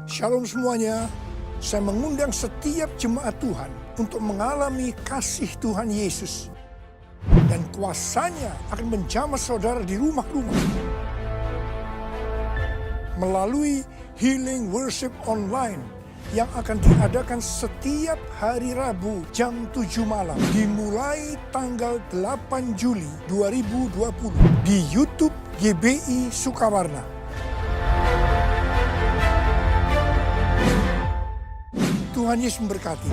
Shalom semuanya, saya mengundang setiap jemaat Tuhan untuk mengalami kasih Tuhan Yesus. Dan kuasanya akan menjamah saudara di rumah-rumah. Melalui Healing Worship Online yang akan diadakan setiap hari Rabu jam 7 malam. Dimulai tanggal 8 Juli 2020 di YouTube GBI Sukawarna. Tuhan Yesus memberkati.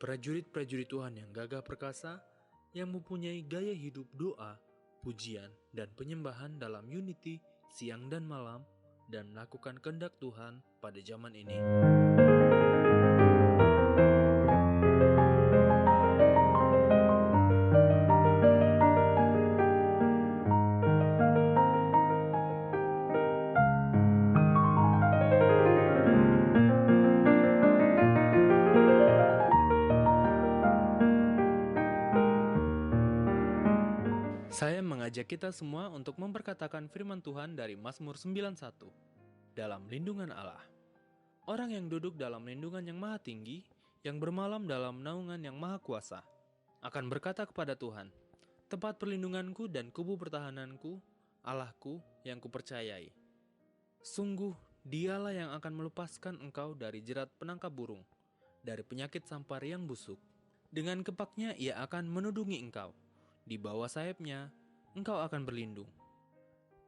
Prajurit-prajurit Tuhan yang gagah perkasa, yang mempunyai gaya hidup doa, pujian, dan penyembahan dalam unity siang dan malam, dan melakukan kehendak Tuhan pada zaman ini. Saya mengajak kita semua untuk memperkatakan firman Tuhan dari Mazmur 91. Dalam lindungan Allah. Orang yang duduk dalam lindungan yang maha tinggi, yang bermalam dalam naungan yang maha kuasa, akan berkata kepada Tuhan, tempat perlindunganku dan kubu pertahananku, Allahku yang kupercayai. Sungguh, dialah yang akan melepaskan engkau dari jerat penangkap burung, dari penyakit sampar yang busuk. Dengan kepaknya ia akan menudungi engkau. Di bawah sayapnya, engkau akan berlindung.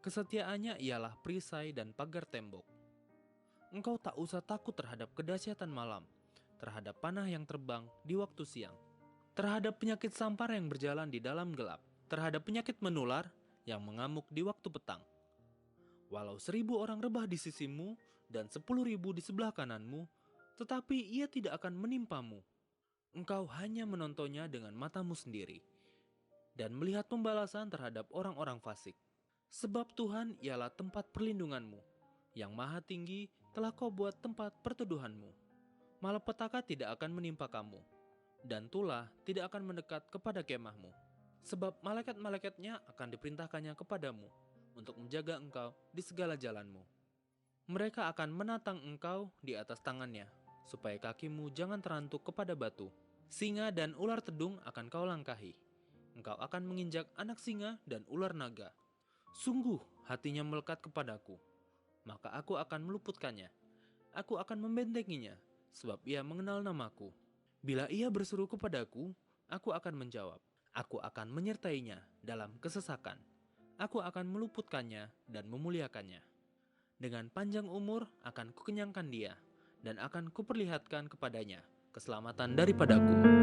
Kesetiaannya ialah perisai dan pagar tembok. Engkau tak usah takut terhadap kedahsyatan malam, terhadap panah yang terbang di waktu siang, terhadap penyakit sampar yang berjalan di dalam gelap, terhadap penyakit menular yang mengamuk di waktu petang. Walau 1.000 orang rebah di sisimu dan 10.000 di sebelah kananmu, tetapi ia tidak akan menimpamu. Engkau hanya menontonnya dengan matamu sendiri dan melihat pembalasan terhadap orang-orang fasik. Sebab Tuhan ialah tempat perlindunganmu, yang maha tinggi telah kau buat tempat perteduhanmu. Malapetaka tidak akan menimpa kamu, dan tulah tidak akan mendekat kepada kemahmu. Sebab malaikat-malaikatnya akan diperintahkannya kepadamu, untuk menjaga engkau di segala jalanmu. Mereka akan menatang engkau di atas tangannya, supaya kakimu jangan terantuk kepada batu. Singa dan ular tedung akan kau langkahi. Engkau akan menginjak anak singa dan ular naga. Sungguh hatinya melekat kepadaku, maka aku akan meluputkannya. Aku akan membentenginya, sebab ia mengenal namaku. Bila ia berseru kepadaku, aku akan menjawab. Aku akan menyertainya dalam kesesakan. Aku akan meluputkannya dan memuliakannya. Dengan panjang umur akan kukenyangkan dia, dan akan kuperlihatkan kepadanya keselamatan daripadaku.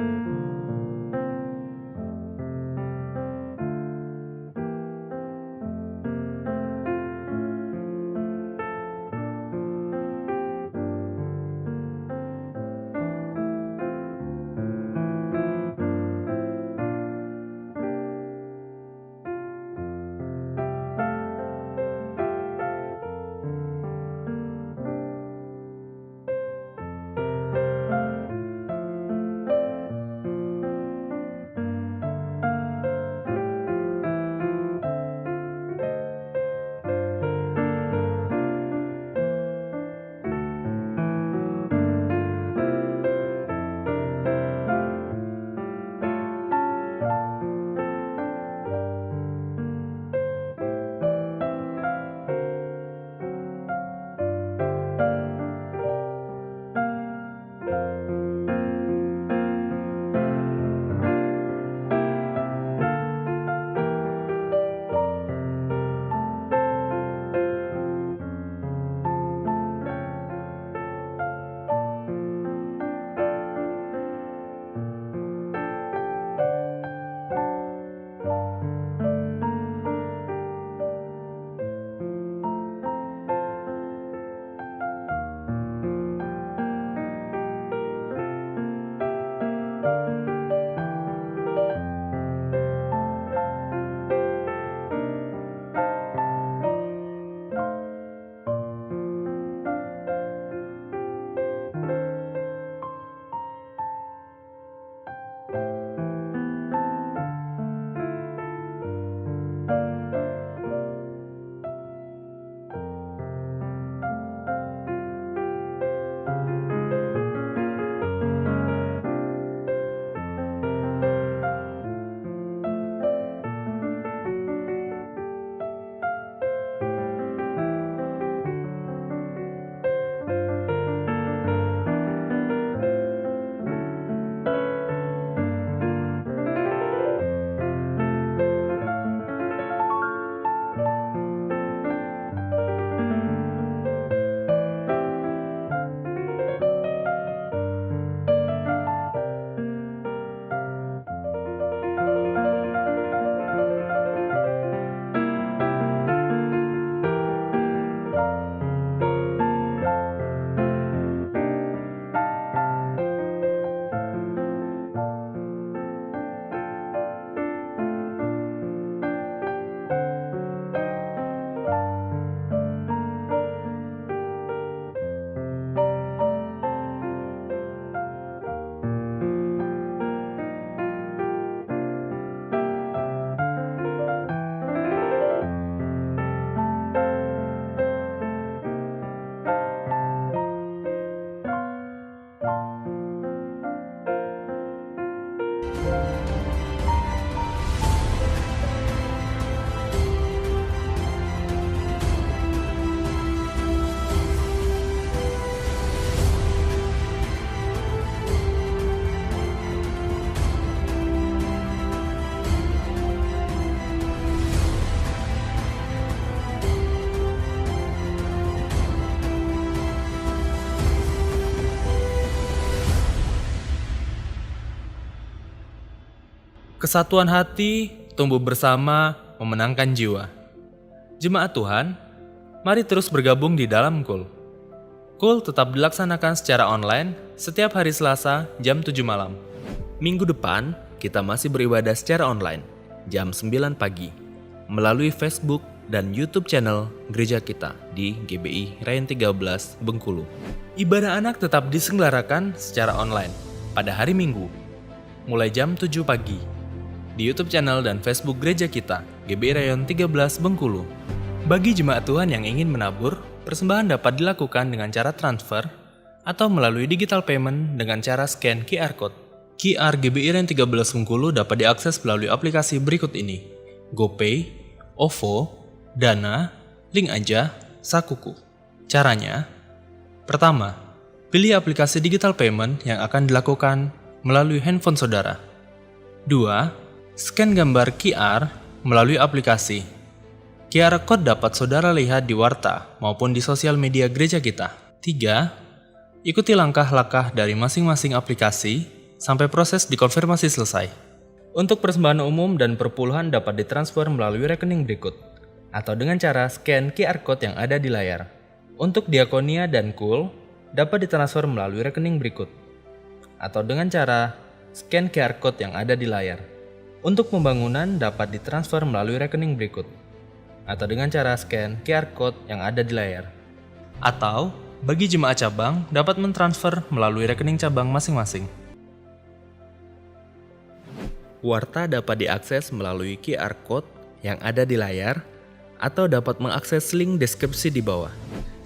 Kesatuan hati tumbuh bersama memenangkan jiwa. Jemaat Tuhan, mari terus bergabung di dalam KUL. KUL tetap dilaksanakan secara online setiap hari Selasa jam 7 malam. Minggu depan, kita masih beribadah secara online jam 9 pagi melalui Facebook dan YouTube channel gereja kita di GBI Rayon 13 Bengkulu. Ibadah anak tetap diselenggarakan secara online pada hari Minggu mulai jam 7 pagi di YouTube channel dan Facebook gereja kita GBI Rayon 13 Bengkulu. Bagi jemaat Tuhan yang ingin menabur, persembahan dapat dilakukan dengan cara transfer atau melalui digital payment dengan cara scan QR Code. QR GBI Rayon 13 Bengkulu dapat diakses melalui aplikasi berikut ini: GoPay, OVO, Dana, Link Aja, Sakuku. Caranya, pertama, pilih aplikasi digital payment yang akan dilakukan melalui handphone saudara. 2. Scan gambar QR melalui aplikasi. QR Code dapat saudara lihat di warta maupun di sosial media gereja kita. 3. Ikuti langkah-langkah dari masing-masing aplikasi sampai proses dikonfirmasi selesai. Untuk persembahan umum dan perpuluhan dapat ditransfer melalui rekening berikut, atau dengan cara scan QR Code yang ada di layar. Untuk diakonia dan KUL dapat ditransfer melalui rekening berikut, atau dengan cara scan QR Code yang ada di layar. Untuk pembangunan dapat ditransfer melalui rekening berikut, atau dengan cara scan QR Code yang ada di layar. Atau, bagi jemaat cabang dapat mentransfer melalui rekening cabang masing-masing. Warta dapat diakses melalui QR Code yang ada di layar, atau dapat mengakses link deskripsi di bawah.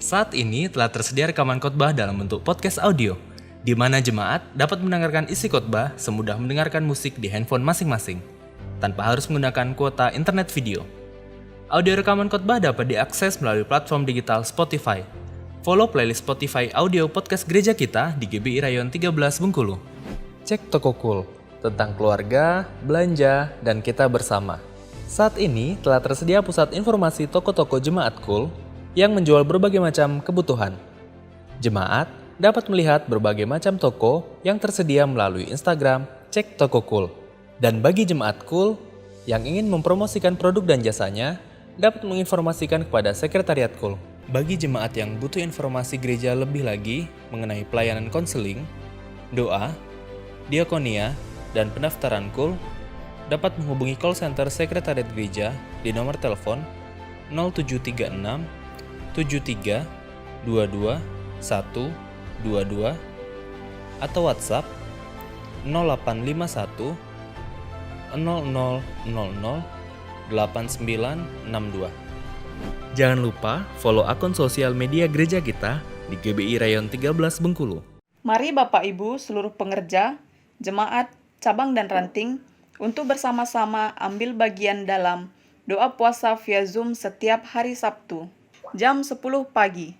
Saat ini telah tersedia rekaman khotbah dalam bentuk podcast audio, di mana jemaat dapat mendengarkan isi khotbah semudah mendengarkan musik di handphone masing-masing, tanpa harus menggunakan kuota internet video. Audio rekaman khotbah dapat diakses melalui platform digital Spotify. Follow playlist Spotify audio podcast gereja kita di GBI Rayon 13 Bengkulu. Cek Toko KUL, tentang keluarga, belanja, dan kita bersama. Saat ini telah tersedia pusat informasi toko-toko jemaat KUL yang menjual berbagai macam kebutuhan. Jemaat dapat melihat berbagai macam toko yang tersedia melalui Instagram Cek Toko KUL. Dan bagi jemaat KUL yang ingin mempromosikan produk dan jasanya, dapat menginformasikan kepada sekretariat KUL. Bagi jemaat yang butuh informasi gereja lebih lagi mengenai pelayanan konseling, doa, diakonia, dan pendaftaran KUL, dapat menghubungi call center sekretariat gereja di nomor telepon 0736 73 22 122 atau WhatsApp 0851 0000 8962. Jangan lupa follow akun sosial media gereja kita di GBI Rayon 13 Bengkulu. Mari Bapak Ibu seluruh pengerja, jemaat, cabang dan ranting untuk bersama-sama ambil bagian dalam doa puasa via Zoom setiap hari Sabtu, jam 10 pagi.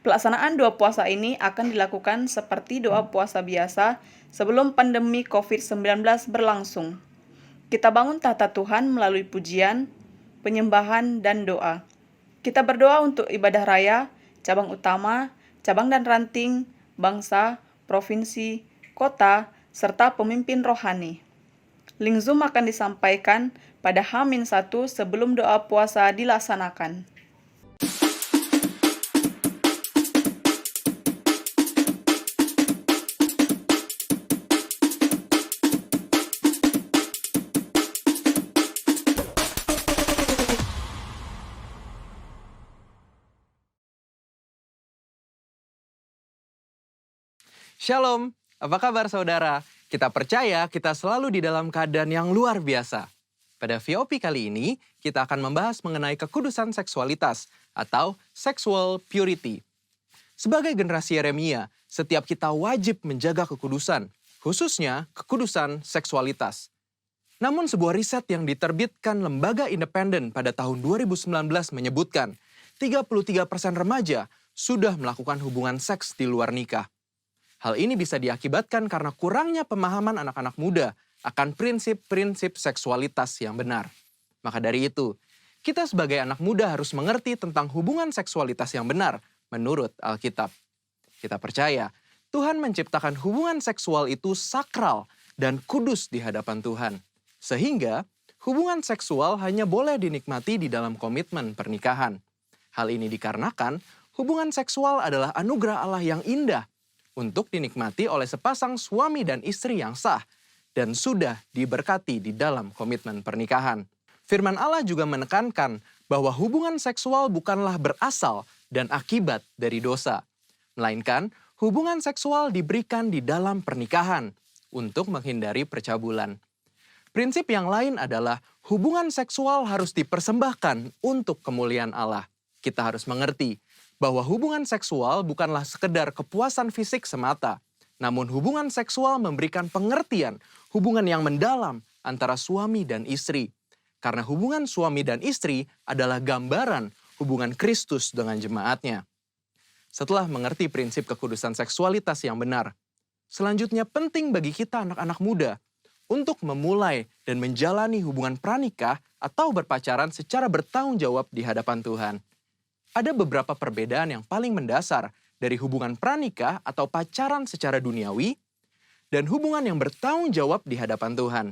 Pelaksanaan doa puasa ini akan dilakukan seperti doa puasa biasa sebelum pandemi COVID-19 berlangsung. Kita bangun tahta Tuhan melalui pujian, penyembahan, dan doa. Kita berdoa untuk ibadah raya, cabang utama, cabang dan ranting, bangsa, provinsi, kota, serta pemimpin rohani. Link Zoom akan disampaikan pada H-1 sebelum doa puasa dilaksanakan. Shalom, apa kabar saudara? Kita percaya kita selalu di dalam keadaan yang luar biasa. Pada VOP kali ini, kita akan membahas mengenai kekudusan seksualitas atau sexual purity. Sebagai generasi Yeremia, setiap kita wajib menjaga kekudusan, khususnya kekudusan seksualitas. Namun sebuah riset yang diterbitkan lembaga independen pada tahun 2019 menyebutkan 33% remaja sudah melakukan hubungan seks di luar nikah. Hal ini bisa diakibatkan karena kurangnya pemahaman anak-anak muda akan prinsip-prinsip seksualitas yang benar. Maka dari itu, kita sebagai anak muda harus mengerti tentang hubungan seksualitas yang benar menurut Alkitab. Kita percaya Tuhan menciptakan hubungan seksual itu sakral dan kudus di hadapan Tuhan. Sehingga hubungan seksual hanya boleh dinikmati di dalam komitmen pernikahan. Hal ini dikarenakan hubungan seksual adalah anugerah Allah yang indah untuk dinikmati oleh sepasang suami dan istri yang sah dan sudah diberkati di dalam komitmen pernikahan. Firman Allah juga menekankan bahwa hubungan seksual bukanlah berasal dan akibat dari dosa, melainkan hubungan seksual diberikan di dalam pernikahan untuk menghindari percabulan. Prinsip yang lain adalah hubungan seksual harus dipersembahkan untuk kemuliaan Allah. Kita harus mengerti bahwa hubungan seksual bukanlah sekedar kepuasan fisik semata, namun hubungan seksual memberikan pengertian hubungan yang mendalam antara suami dan istri. Karena hubungan suami dan istri adalah gambaran hubungan Kristus dengan jemaatnya. Setelah mengerti prinsip kekudusan seksualitas yang benar, selanjutnya penting bagi kita anak-anak muda untuk memulai dan menjalani hubungan pranikah atau berpacaran secara bertanggung jawab di hadapan Tuhan. Ada beberapa perbedaan yang paling mendasar dari hubungan pranikah atau pacaran secara duniawi dan hubungan yang bertanggung jawab di hadapan Tuhan.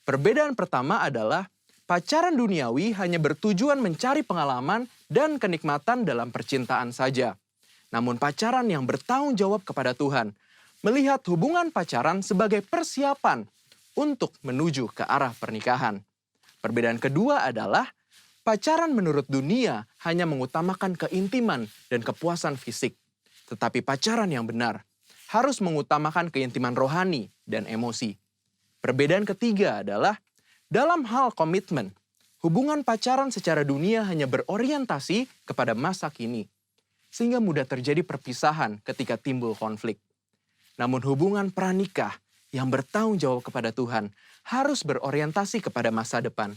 Perbedaan pertama adalah pacaran duniawi hanya bertujuan mencari pengalaman dan kenikmatan dalam percintaan saja. Namun pacaran yang bertanggung jawab kepada Tuhan melihat hubungan pacaran sebagai persiapan untuk menuju ke arah pernikahan. Perbedaan kedua adalah pacaran menurut dunia hanya mengutamakan keintiman dan kepuasan fisik. Tetapi pacaran yang benar harus mengutamakan keintiman rohani dan emosi. Perbedaan ketiga adalah dalam hal komitmen, hubungan pacaran secara dunia hanya berorientasi kepada masa kini, sehingga mudah terjadi perpisahan ketika timbul konflik. Namun hubungan pranikah yang bertanggung jawab kepada Tuhan harus berorientasi kepada masa depan.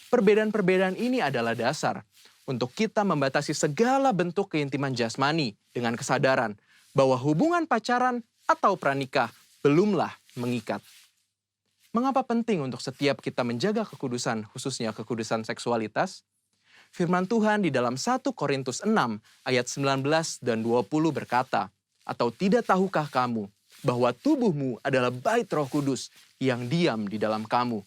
Perbedaan-perbedaan ini adalah dasar untuk kita membatasi segala bentuk keintiman jasmani dengan kesadaran bahwa hubungan pacaran atau pranikah belumlah mengikat. Mengapa penting untuk setiap kita menjaga kekudusan, khususnya kekudusan seksualitas? Firman Tuhan di dalam 1 Korintus 6 ayat 19 dan 20 berkata, "Atau tidak tahukah kamu bahwa tubuhmu adalah bait Roh Kudus yang diam di dalam kamu,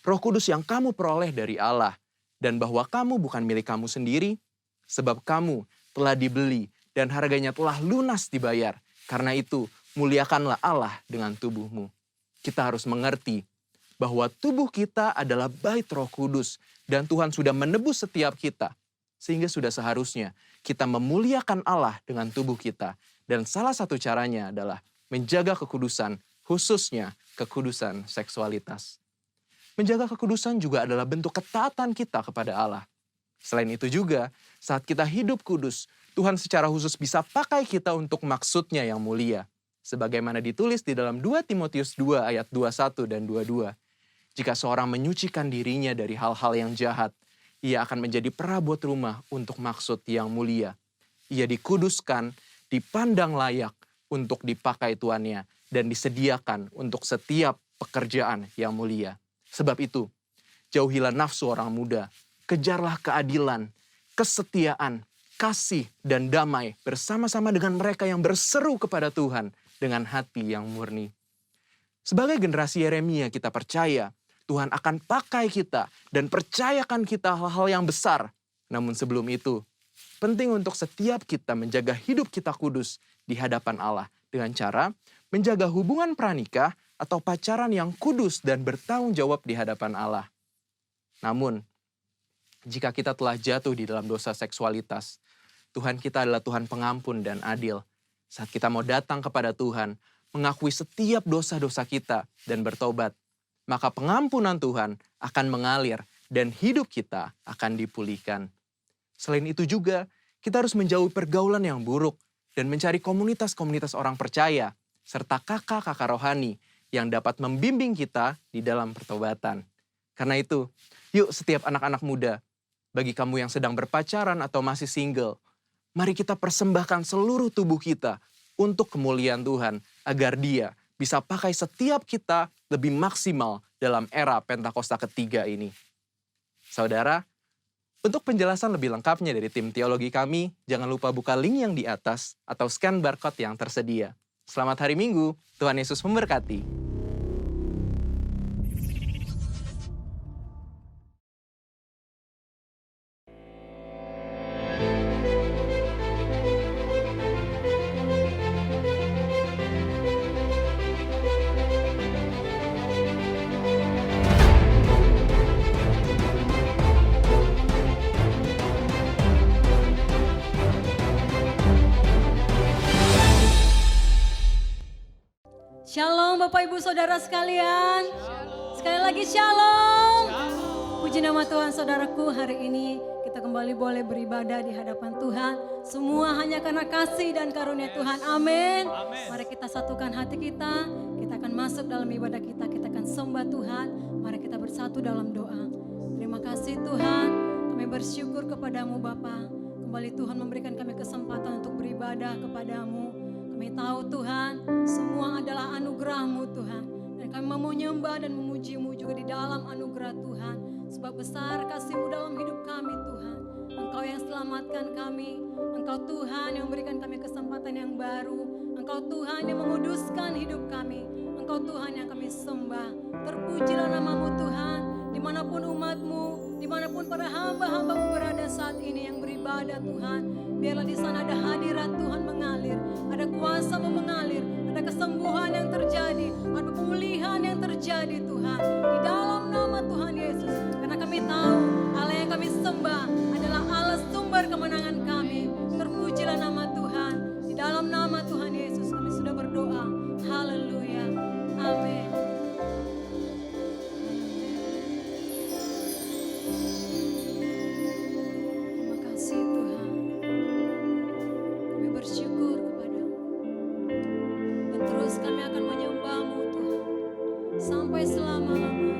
Roh Kudus yang kamu peroleh dari Allah, dan bahwa kamu bukan milik kamu sendiri, sebab kamu telah dibeli dan harganya telah lunas dibayar. Karena itu, muliakanlah Allah dengan tubuhmu." Kita harus mengerti bahwa tubuh kita adalah bait Roh Kudus dan Tuhan sudah menebus setiap kita, sehingga sudah seharusnya kita memuliakan Allah dengan tubuh kita. Dan salah satu caranya adalah menjaga kekudusan, khususnya kekudusan seksualitas. Menjaga kekudusan juga adalah bentuk ketaatan kita kepada Allah. Selain itu juga, saat kita hidup kudus, Tuhan secara khusus bisa pakai kita untuk maksudnya yang mulia. Sebagaimana ditulis di dalam 2 Timotius 2 ayat 21 dan 22. Jika seorang menyucikan dirinya dari hal-hal yang jahat, ia akan menjadi perabot rumah untuk maksud yang mulia. Ia dikuduskan, dipandang layak untuk dipakai tuannya, dan disediakan untuk setiap pekerjaan yang mulia. Sebab itu, jauhilah nafsu orang muda, kejarlah keadilan, kesetiaan, kasih, dan damai bersama-sama dengan mereka yang berseru kepada Tuhan dengan hati yang murni. Sebagai generasi Yeremia kita percaya Tuhan akan pakai kita dan percayakan kita hal-hal yang besar. Namun sebelum itu, penting untuk setiap kita menjaga hidup kita kudus di hadapan Allah dengan cara menjaga hubungan pranikah atau pacaran yang kudus dan bertanggung jawab di hadapan Allah. Namun, jika kita telah jatuh di dalam dosa seksualitas, Tuhan kita adalah Tuhan pengampun dan adil. Saat kita mau datang kepada Tuhan, mengakui setiap dosa-dosa kita dan bertobat, maka pengampunan Tuhan akan mengalir dan hidup kita akan dipulihkan. Selain itu juga, kita harus menjauhi pergaulan yang buruk dan mencari komunitas-komunitas orang percaya, serta kakak-kakak rohani yang dapat membimbing kita di dalam pertobatan. Karena itu, yuk setiap anak-anak muda, bagi kamu yang sedang berpacaran atau masih single, mari kita persembahkan seluruh tubuh kita untuk kemuliaan Tuhan, agar Dia bisa pakai setiap kita lebih maksimal dalam era Pentakosta ketiga ini. Saudara, untuk penjelasan lebih lengkapnya dari tim teologi kami, jangan lupa buka link yang di atas atau scan barcode yang tersedia. Selamat hari Minggu, Tuhan Yesus memberkati. Shalom Bapak Ibu Saudara sekalian. Sekali lagi shalom. Puji nama Tuhan saudaraku, hari ini kita kembali boleh beribadah di hadapan Tuhan. Semua hanya karena kasih dan karunia Tuhan. Amin. Mari kita satukan hati kita. Kita akan masuk dalam ibadah kita. Kita akan sembah Tuhan. Mari kita bersatu dalam doa. Terima kasih Tuhan. Kami bersyukur kepadamu Bapa. Kembali Tuhan memberikan kami kesempatan untuk beribadah kepadamu. Kami tahu Tuhan, semua adalah anugerah-Mu Tuhan. Dan Kami mau menyembah dan memuji-Mu juga di dalam anugerah Tuhan. Sebab besar kasih-Mu dalam hidup kami Tuhan. Engkau yang selamatkan kami. Engkau Tuhan yang memberikan kami kesempatan yang baru. Engkau Tuhan yang menguduskan hidup kami. Engkau Tuhan yang kami sembah. Terpujilah nama-Mu Tuhan. Dimanapun umat-Mu, dimanapun para hamba-hamba-Mu berada saat ini yang beribadah Tuhan. Biarlah di sana ada hadirat Tuhan mengalir. Ada kuasa-Mu mengalir. Ada kesembuhan yang terjadi. Ada pemulihan yang terjadi Tuhan. Di dalam nama Tuhan Yesus. Karena kami tahu Allah yang kami sembah adalah Allah sumber kemenangan kami. Terpujilah nama Tuhan. Di dalam nama Tuhan Yesus kami sudah berdoa. Haleluya. Amin. Terima kasih Tuhan. Kami bersyukur kepadamu. Dan terus kami akan menyembah-Mu Tuhan. Sampai selama-lamanya.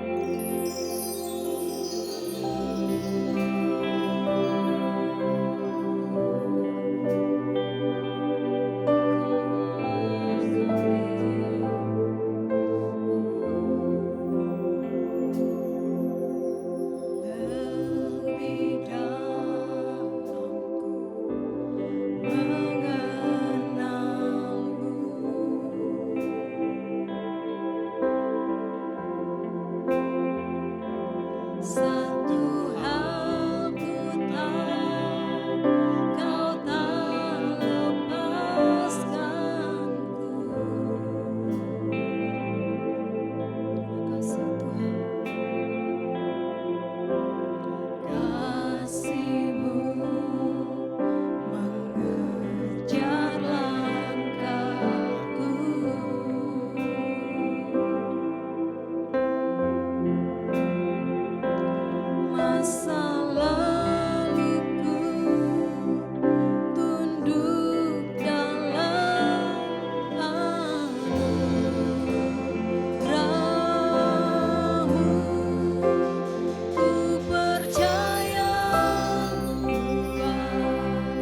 Lebih dalamku mengenalmu. Satu hal ku tahu, Kau tak lepaskanku. Terima kasih Tuhan. Kasih-Mu mengejar langkahku. Masa laluku tunduk dalam anugerah-Mu. Ku percaya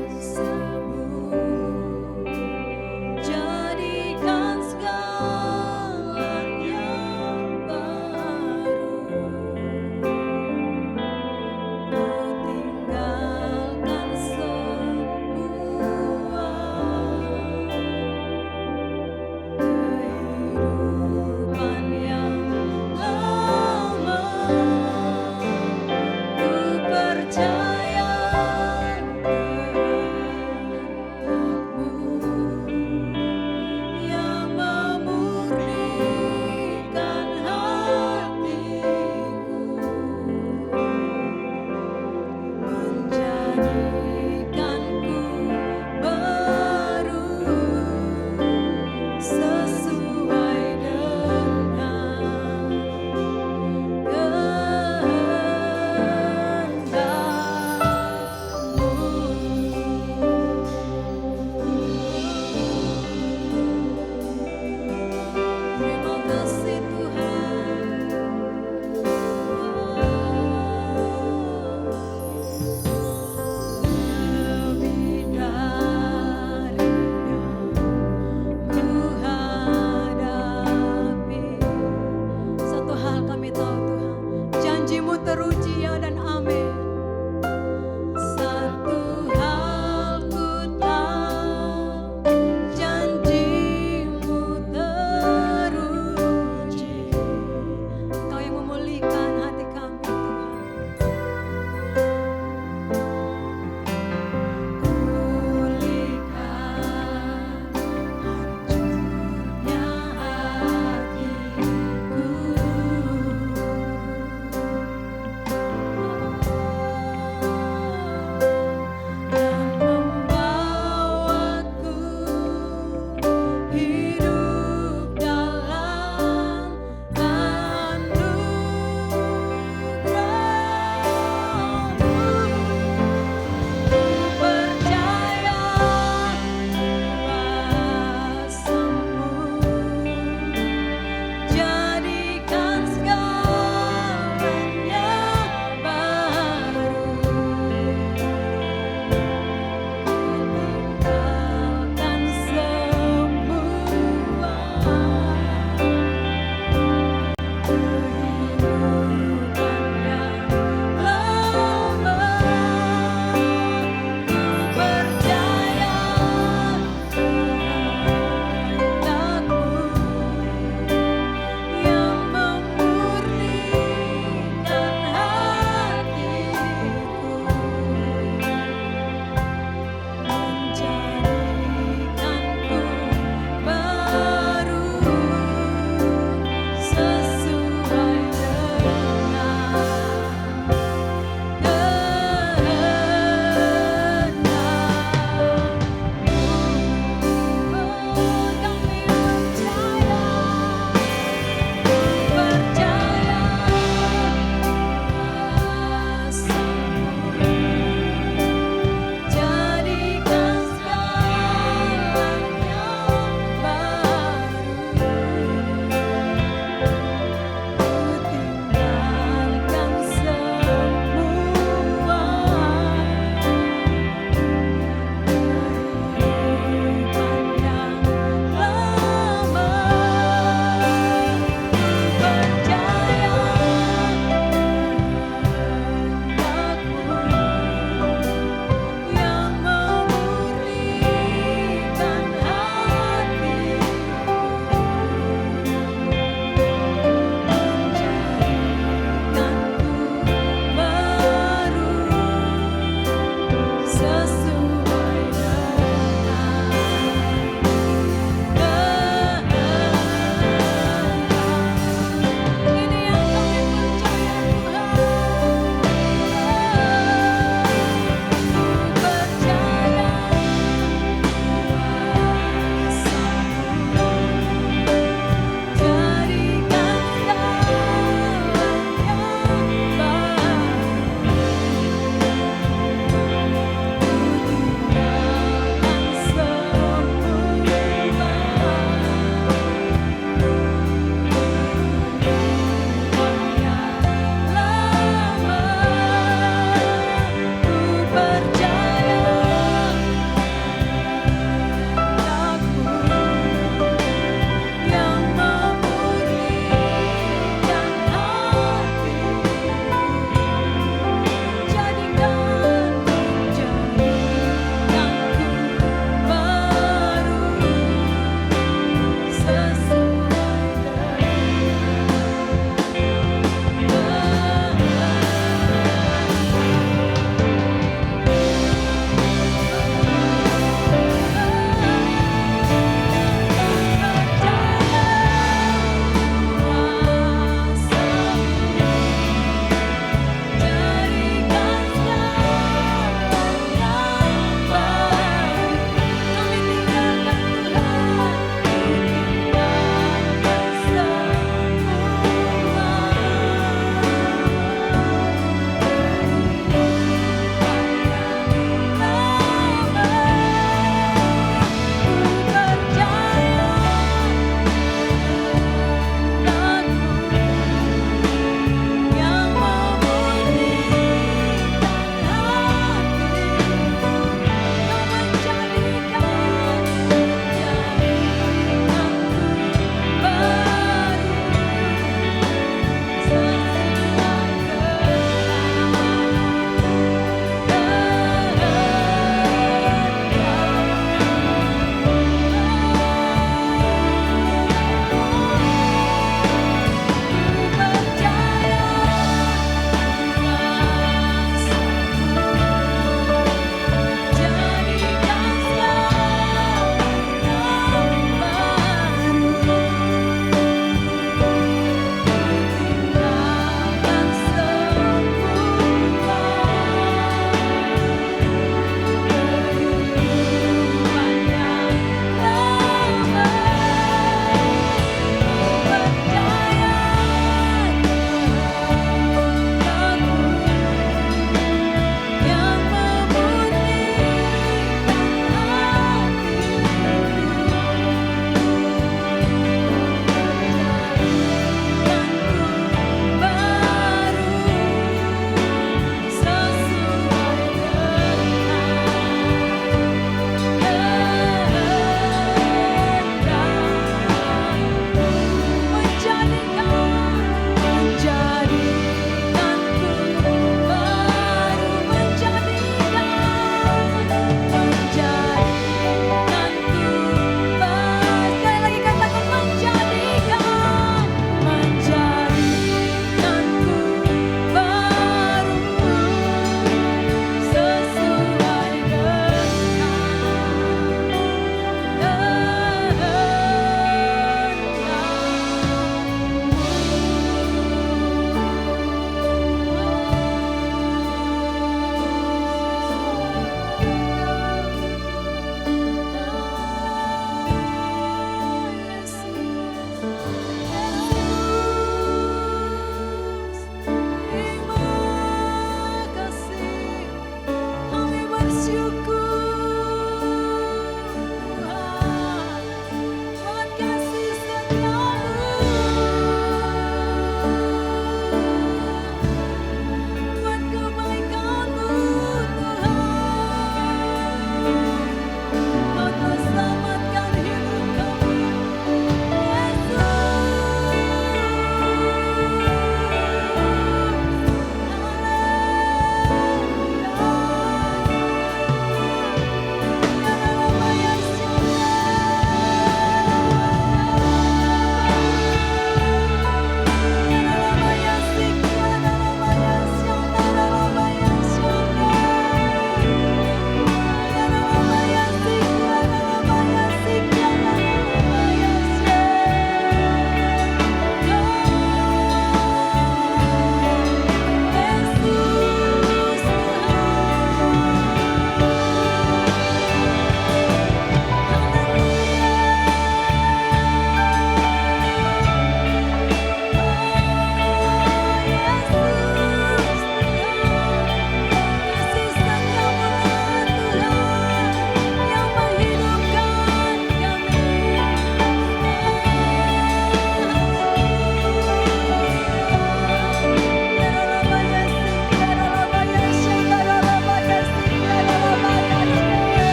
kuasa-Mu jadikan segalanya baru. Ku tinggalkan semua kehidupan yang lama. Ku percaya kehendak-Mu yang memurnikan hatiku, menjadikanku baru sesuai dengan Terima kasih Tuhan. Lebih darinya ku hadapi. Satu hal kami tahu Tuhan, janji-Mu teruji ya dan amin. Satu hal ku tahu, janji-Mu teruji. Engkau yang memulihkan hati kami Tuhan. Pulihkan hancurnya hatiku.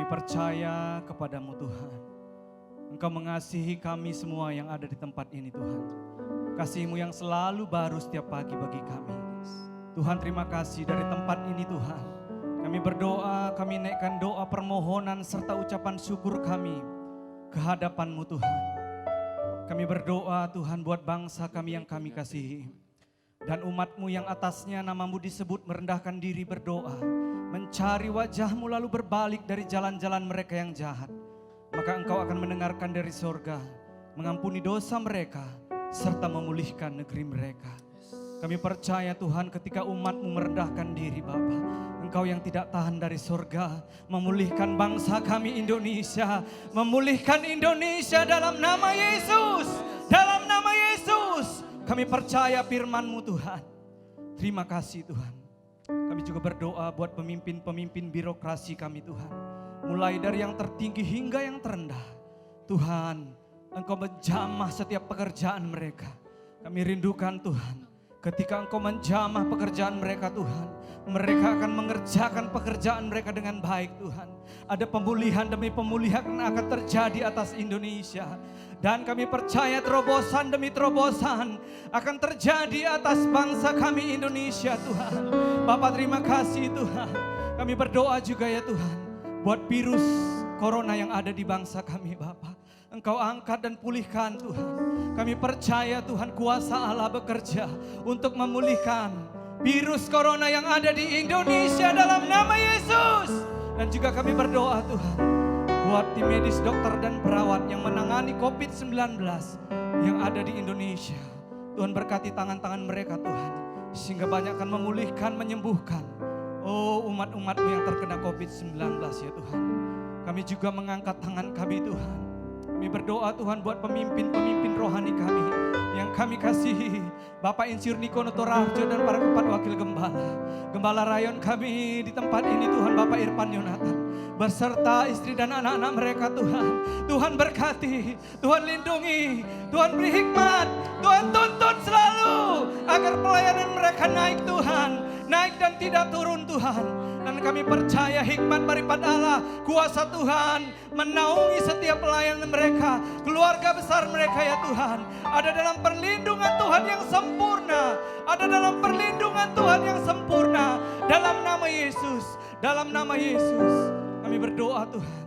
Kami percaya kepadamu Tuhan. Engkau mengasihi kami semua yang ada di tempat ini Tuhan. Kasih-Mu yang selalu baru setiap pagi bagi kami. Tuhan, terima kasih dari tempat ini Tuhan. Kami berdoa, kami naikkan doa permohonan serta ucapan syukur kami ke hadapan-Mu Tuhan. Kami berdoa Tuhan buat bangsa kami yang kami kasihi. Dan umat-Mu yang atasnya nama-Mu disebut merendahkan diri berdoa. Mencari wajah-Mu lalu berbalik dari jalan-jalan mereka yang jahat. Maka Engkau akan mendengarkan dari sorga, mengampuni dosa mereka, serta memulihkan negeri mereka. Kami percaya Tuhan ketika umat-Mu merendahkan diri Bapa, Engkau yang tidak tahan dari sorga, memulihkan bangsa kami Indonesia, memulihkan Indonesia dalam nama Yesus, dalam nama Yesus. Kami percaya firman-Mu Tuhan. Terima kasih Tuhan. Kami juga berdoa buat pemimpin-pemimpin birokrasi kami Tuhan. Mulai dari yang tertinggi hingga yang terendah. Tuhan, Engkau menjamah setiap pekerjaan mereka. Kami rindukan Tuhan, ketika Engkau menjamah pekerjaan mereka Tuhan, mereka akan mengerjakan pekerjaan mereka dengan baik Tuhan. Ada pemulihan demi pemulihan yang akan terjadi atas Indonesia. Dan kami percaya terobosan demi terobosan akan terjadi atas bangsa kami Indonesia Tuhan. Bapak terima kasih Tuhan. Kami berdoa juga ya Tuhan, buat virus corona yang ada di bangsa kami Bapak. Engkau angkat dan pulihkan Tuhan. Kami percaya Tuhan kuasa Allah bekerja untuk memulihkan virus corona yang ada di Indonesia dalam nama Yesus. Dan juga kami berdoa Tuhan, buat tim medis, dokter dan perawat yang menangani COVID-19 yang ada di Indonesia. Tuhan berkati tangan-tangan mereka Tuhan, sehingga banyak akan memulihkan, menyembuhkan. Oh umat-umat-Mu yang terkena COVID-19 ya Tuhan. Kami juga mengangkat tangan kami Tuhan. Kami berdoa Tuhan buat pemimpin-pemimpin rohani kami yang kami kasihi. Bapak Insinyur Niko Notorarjo dan para keempat wakil gembala. Gembala rayon kami di tempat ini Tuhan, Bapak Irfan Yonatan. Beserta istri dan anak-anak mereka Tuhan. Tuhan berkati, Tuhan lindungi, Tuhan beri hikmat, Tuhan tuntun selalu agar pelayanan mereka naik Tuhan. Naik dan tidak turun Tuhan. Dan kami percaya hikmat daripada Allah, kuasa Tuhan menaungi setiap pelayanan mereka, keluarga besar mereka ya Tuhan. Ada dalam perlindungan Tuhan yang sempurna. Ada dalam perlindungan Tuhan yang sempurna. Dalam nama Yesus, dalam nama Yesus. Kami berdoa Tuhan,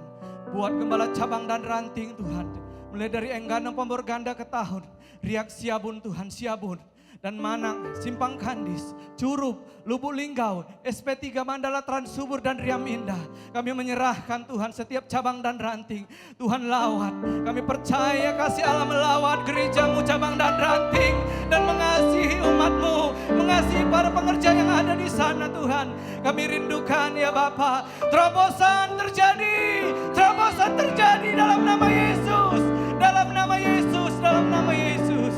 buat gembala cabang dan ranting Tuhan. Mulai dari Enggano Pemborganda ke Tahun, Riak Siabun Tuhan, Siabun. Dan Manang, Simpang Kandis, Curup, Lubuk Linggau, SP3 Mandala, Transubur dan Riam Indah. Kami menyerahkan Tuhan setiap cabang dan ranting. Tuhan lawat, kami percaya kasih Allah melawat gereja-Mu cabang dan ranting. Dan mengasihi umat-Mu, mengasihi para pengerja yang ada di sana Tuhan. Kami rindukan ya Bapa, terobosan terjadi dalam nama Yesus. Dalam nama Yesus, dalam nama Yesus.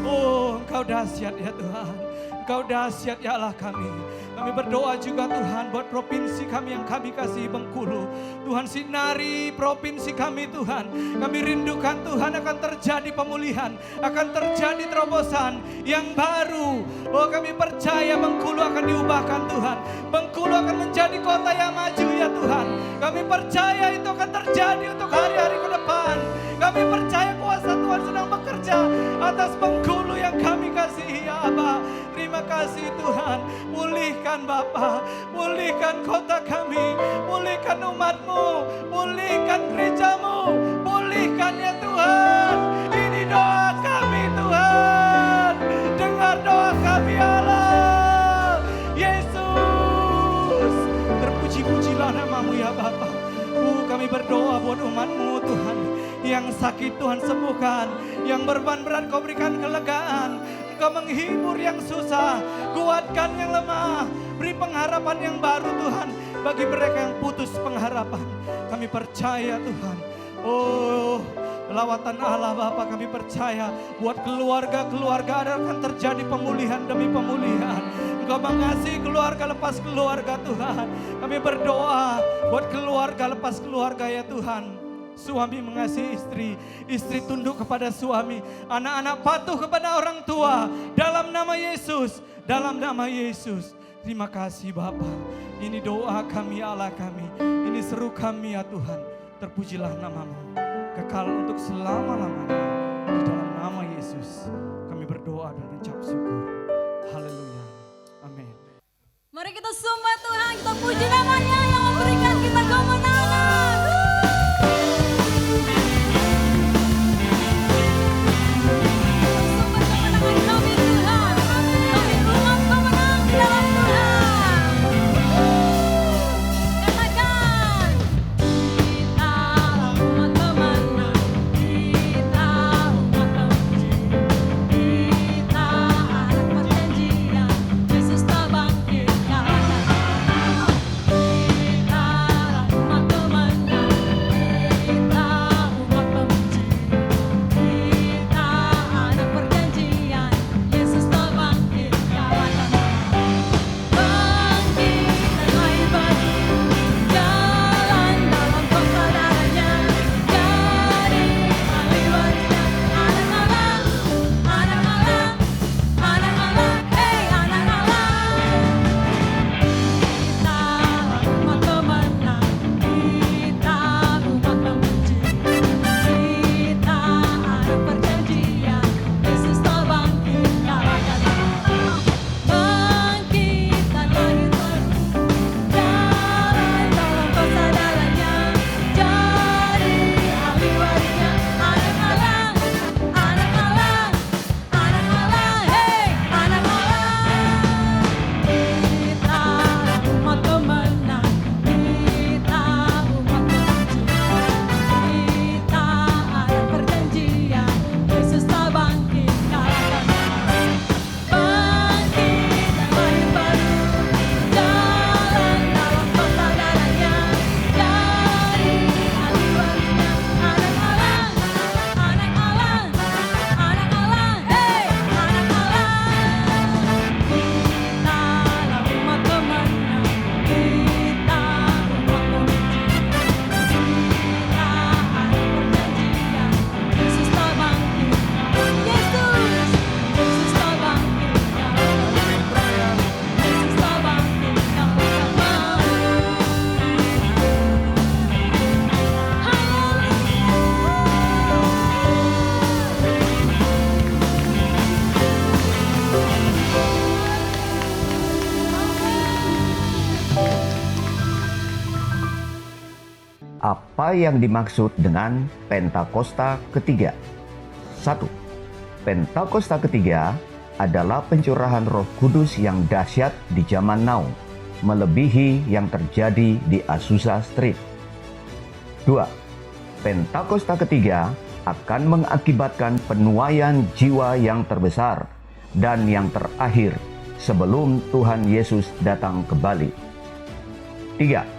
Oh, Engkau dahsyat ya Tuhan. Engkau dahsyat ya Allah kami. Kami berdoa juga Tuhan buat provinsi kami yang kami kasih Bengkulu. Tuhan sinari provinsi kami Tuhan. Kami rindukan Tuhan akan terjadi pemulihan. Akan terjadi terobosan yang baru. Oh kami percaya Bengkulu akan diubahkan Tuhan. Bengkulu akan menjadi kota yang maju ya Tuhan. Kami percaya itu akan terjadi untuk hari-hari ke depan. Kami percaya kuasa Tuhan sedang bekerja atas Bengkulu yang kami kasihi ya Abah. Terima kasih Tuhan. Pulihkan Bapa, pulihkan kota kami, pulihkan umat-Mu, pulihkan gereja-Mu, pulihkan ya Tuhan. Ini doa kami Tuhan. Dengar doa kami Allah. Yesus, terpuji-pujilah nama-Mu ya Bapa. Kami berdoa buat umat-Mu Tuhan. Yang sakit Tuhan sembuhkan, yang beban berat Kau berikan kelegaan. Kau menghibur yang susah, kuatkan yang lemah, beri pengharapan yang baru Tuhan bagi mereka yang putus pengharapan. Kami percaya Tuhan, oh lawatan Allah Bapa kami percaya buat keluarga-keluarga akan terjadi pemulihan demi pemulihan. Engkau mengasihi keluarga lepas keluarga Tuhan. Kami berdoa buat keluarga lepas keluarga ya Tuhan. Suami mengasihi istri, istri tunduk kepada suami, anak-anak patuh kepada orang tua. Dalam nama Yesus, dalam nama Yesus. Terima kasih Bapa. Ini doa kami ya Allah kami. Ini seru kami ya Tuhan. Terpujilah namamu. Kekal untuk selama-lamanya. Di dalam nama Yesus kami berdoa dan mengucap syukur. Haleluya. Amin. Mari kita sembah Tuhan, kita puji namanya yang memberikan kita kemenangan. Sembah kemenangan kami Tuhan, kami umat pemenang di dalam Tuhan. Katakan, kita umat pemenang, kita umat pemenang, kita anak perjanjian, Yesus telah bangkit. Apa yang dimaksud dengan Pentakosta ketiga? 1. Pentakosta ketiga adalah pencurahan Roh Kudus yang dahsyat di zaman now, melebihi yang terjadi di Azusa Street. 2. Pentakosta ketiga akan mengakibatkan penuaian jiwa yang terbesar dan yang terakhir sebelum Tuhan Yesus datang kembali. 3.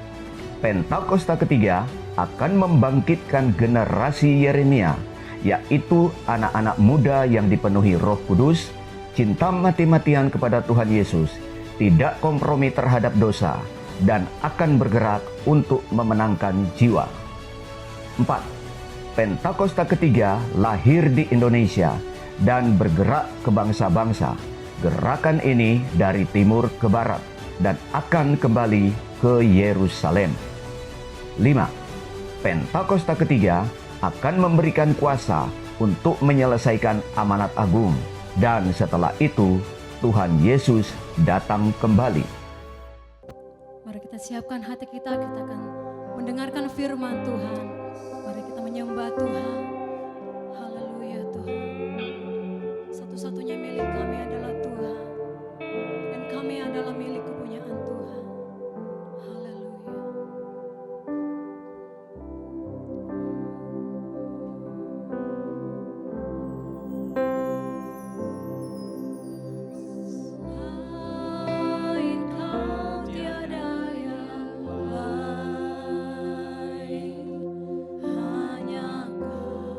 Pentakosta ketiga akan membangkitkan generasi Yeremia, yaitu anak-anak muda yang dipenuhi Roh Kudus, cinta mati-matian kepada Tuhan Yesus, tidak kompromi terhadap dosa, dan akan bergerak untuk memenangkan jiwa. 4. Pentakosta ketiga lahir di Indonesia dan bergerak ke bangsa-bangsa. Gerakan ini dari timur ke barat dan akan kembali ke Yerusalem. 5. Pentakosta ketiga akan memberikan kuasa untuk menyelesaikan amanat agung, dan setelah itu Tuhan Yesus datang kembali. Mari kita siapkan hati kita akan mendengarkan firman Tuhan. Mari kita menyembah Tuhan. Haleluya Tuhan. Satu-satunya milik kami adalah Tuhan. Dan kami adalah milik kepunyaan Tuhan. Haleluya. Selain kau tiada yang lain, hanya kau.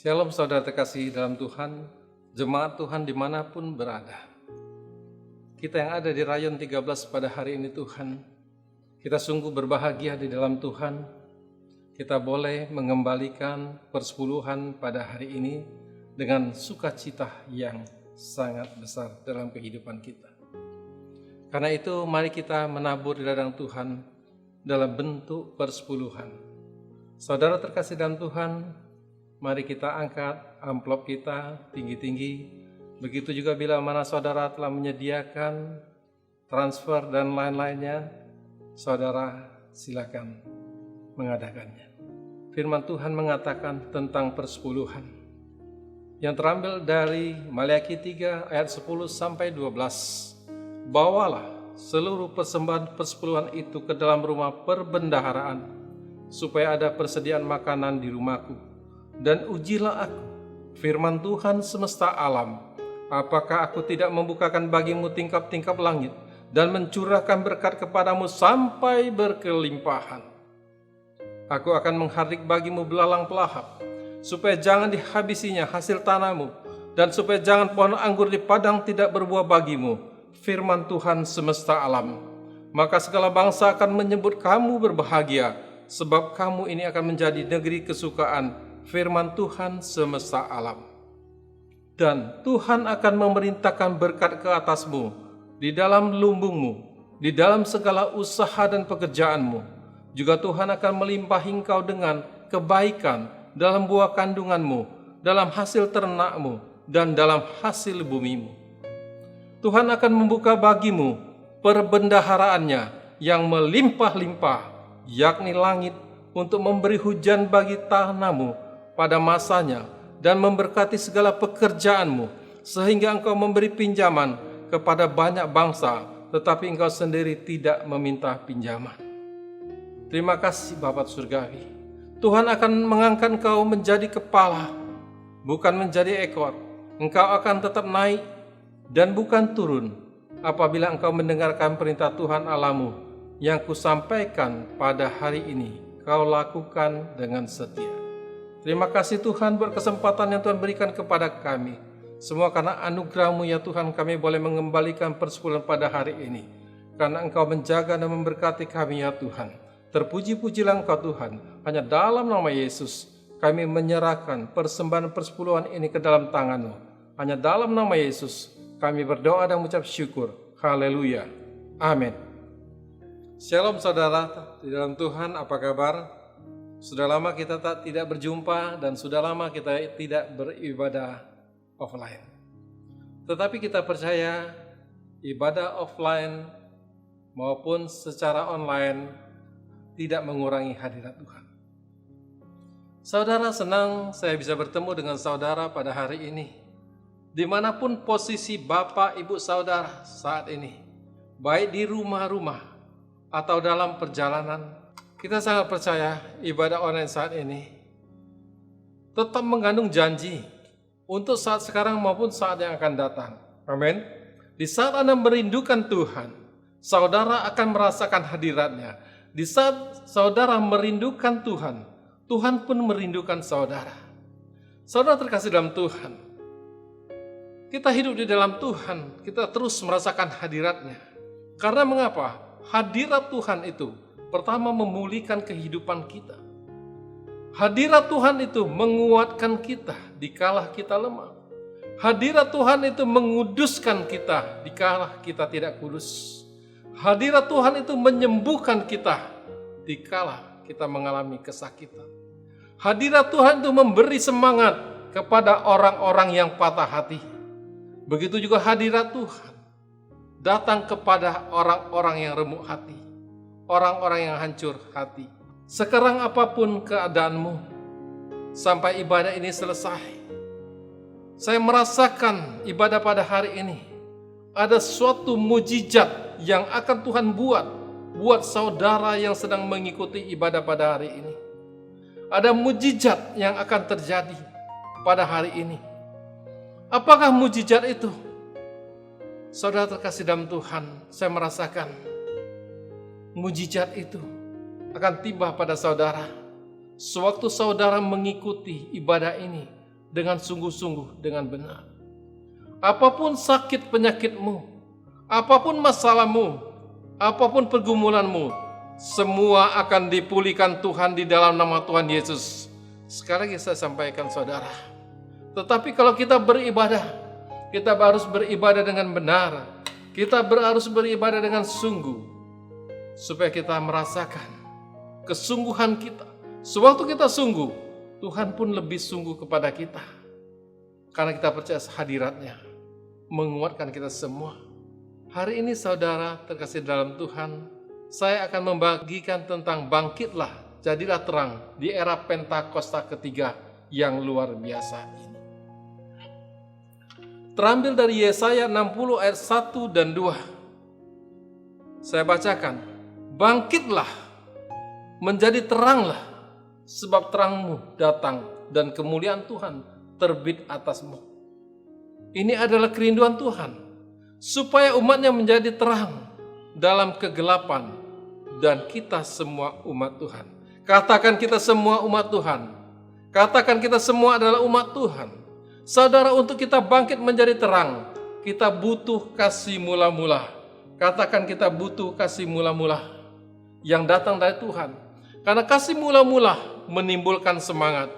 Shalom saudara terkasih dalam Tuhan, jemaat Tuhan dimanapun berada. Kita yang ada di Rayon 13 pada hari ini Tuhan, kita sungguh berbahagia di dalam Tuhan. Kita boleh mengembalikan persepuluhan pada hari ini dengan sukacita yang sangat besar dalam kehidupan kita. Karena itu mari kita menabur di ladang Tuhan dalam bentuk persepuluhan. Saudara terkasih dalam Tuhan, mari kita angkat amplop kita tinggi-tinggi. Begitu juga bila mana saudara telah menyediakan transfer dan lain-lainnya, saudara silakan mengadakannya. Firman Tuhan mengatakan tentang persepuluhan yang terambil dari Maliaki 3 ayat 10 sampai 12. Bawalah seluruh persembahan persepuluhan itu ke dalam rumah perbendaharaan, supaya ada persediaan makanan di rumahku. Dan ujilah aku, firman Tuhan semesta alam, apakah aku tidak membukakan bagimu tingkap-tingkap langit dan mencurahkan berkat kepadamu sampai berkelimpahan. Aku akan menghardik bagimu belalang pelahap, supaya jangan dihabisinya hasil tanahmu, dan supaya jangan pohon anggur di padang tidak berbuah bagimu, firman Tuhan semesta alam. Maka segala bangsa akan menyebut kamu berbahagia, sebab kamu ini akan menjadi negeri kesukaan, firman Tuhan semesta alam. Dan Tuhan akan memerintahkan berkat ke atasmu, di dalam lumbungmu, di dalam segala usaha dan pekerjaanmu. Juga Tuhan akan melimpahi engkau dengan kebaikan dalam buah kandunganmu, dalam hasil ternakmu, dan dalam hasil bumimu. Tuhan akan membuka bagimu perbendaharaannya yang melimpah-limpah, yakni langit, untuk memberi hujan bagi tanahmu pada masanya, dan memberkati segala pekerjaanmu, sehingga engkau memberi pinjaman kepada banyak bangsa, tetapi engkau sendiri tidak meminta pinjaman. Terima kasih Bapa Surgawi. Tuhan akan mengangkat engkau menjadi kepala, bukan menjadi ekor. Engkau akan tetap naik dan bukan turun, apabila engkau mendengarkan perintah Tuhan Allahmu yang kusampaikan pada hari ini, kau lakukan dengan setia. Terima kasih Tuhan buat kesempatan yang Tuhan berikan kepada kami. Semua karena anugerah-Mu ya Tuhan, kami boleh mengembalikan persepuluhan pada hari ini. Karena Engkau menjaga dan memberkati kami ya Tuhan. Terpuji-pujilah Engkau Tuhan. Hanya dalam nama Yesus kami menyerahkan persembahan persepuluhan ini ke dalam tangan-Mu. Hanya dalam nama Yesus kami berdoa dan mengucap syukur. Haleluya. Amin. Shalom saudara di dalam Tuhan, apa kabar? Sudah lama kita tidak berjumpa dan sudah lama kita tidak beribadah offline. Tetapi kita percaya ibadah offline maupun secara online tidak mengurangi hadirat Tuhan. Saudara, senang saya bisa bertemu dengan saudara pada hari ini. Dimanapun posisi Bapak Ibu Saudara saat ini, baik di rumah-rumah atau dalam perjalanan, kita sangat percaya ibadah online saat ini tetap mengandung janji untuk saat sekarang maupun saat yang akan datang. Amin. Di saat Anda merindukan Tuhan, saudara akan merasakan hadiratnya. Di saat saudara merindukan Tuhan, Tuhan pun merindukan saudara. Saudara terkasih dalam Tuhan, kita hidup di dalam Tuhan, kita terus merasakan hadiratnya. Karena mengapa? Hadirat Tuhan itu pertama memulihkan kehidupan kita. Hadirat Tuhan itu menguatkan kita dikala kita lemah. Hadirat Tuhan itu menguduskan kita dikala kita tidak kudus. Hadirat Tuhan itu menyembuhkan kita dikala kita mengalami kesakitan. Hadirat Tuhan itu memberi semangat kepada orang-orang yang patah hati. Begitu juga hadirat Tuhan datang kepada orang-orang yang remuk hati, orang-orang yang hancur hati. Sekarang apapun keadaanmu, sampai ibadah ini selesai, saya merasakan ibadah pada hari ini ada suatu mujizat yang akan Tuhan buat saudara yang sedang mengikuti ibadah pada hari ini. Ada mujizat yang akan terjadi pada hari ini. Apakah mujizat itu? Saudara terkasih dalam Tuhan, saya merasakan mujizat itu akan tiba pada saudara sewaktu saudara mengikuti ibadah ini dengan sungguh-sungguh, dengan benar. Apapun sakit penyakitmu, apapun masalahmu, apapun pergumulanmu, semua akan dipulihkan Tuhan di dalam nama Tuhan Yesus. Sekali lagi saya sampaikan saudara, tetapi kalau kita beribadah, kita harus beribadah dengan benar, kita harus beribadah dengan sungguh, supaya kita merasakan kesungguhan kita. Sewaktu kita sungguh, Tuhan pun lebih sungguh kepada kita. Karena kita percaya hadiratnya menguatkan kita semua. Hari ini saudara terkasih dalam Tuhan, saya akan membagikan tentang bangkitlah, jadilah terang di era Pentakosta ketiga yang luar biasa ini. Terambil dari Yesaya 60 ayat 1 dan 2. Saya bacakan. Bangkitlah, menjadi teranglah, sebab terangmu datang dan kemuliaan Tuhan terbit atasmu. Ini adalah kerinduan Tuhan, supaya umatnya menjadi terang dalam kegelapan, dan kita semua umat Tuhan. Katakan kita semua umat Tuhan. Katakan kita semua adalah umat Tuhan. Saudara, untuk kita bangkit menjadi terang, kita butuh kasih mula-mula. Katakan kita butuh kasih mula-mula yang datang dari Tuhan. Karena kasih mula-mula menimbulkan semangat.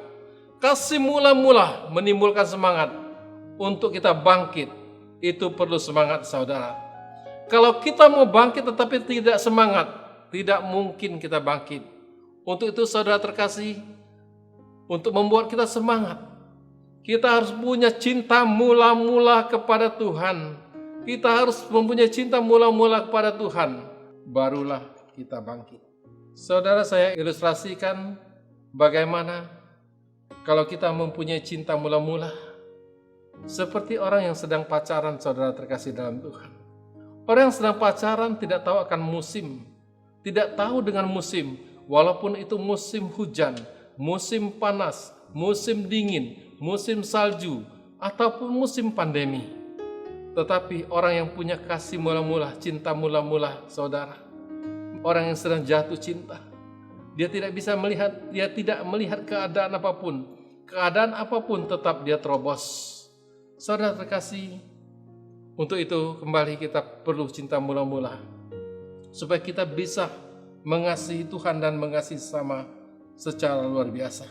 Kasih mula-mula menimbulkan semangat untuk kita bangkit. Itu perlu semangat saudara. Kalau kita mau bangkit tetapi tidak semangat, tidak mungkin kita bangkit. Untuk itu saudara terkasih, untuk membuat kita semangat, kita harus punya cinta mula-mula kepada Tuhan. Kita harus mempunyai cinta mula-mula kepada Tuhan. Barulah kita bangkit. Saudara, saya ilustrasikan bagaimana kalau kita mempunyai cinta mula-mula. Seperti orang yang sedang pacaran, saudara terkasih dalam Tuhan. Orang yang sedang pacaran tidak tahu akan musim. Tidak tahu dengan musim. Walaupun itu musim hujan, musim panas, musim dingin, musim salju, ataupun musim pandemi. Tetapi orang yang punya kasih mula-mula, cinta mula-mula, saudara, orang yang sedang jatuh cinta, dia tidak bisa melihat, dia tidak melihat keadaan apapun. Keadaan apapun tetap dia terobos. Saudara terkasih, untuk itu kembali kita perlu cinta mula-mula, supaya kita bisa mengasihi Tuhan dan mengasihi sesama secara luar biasa.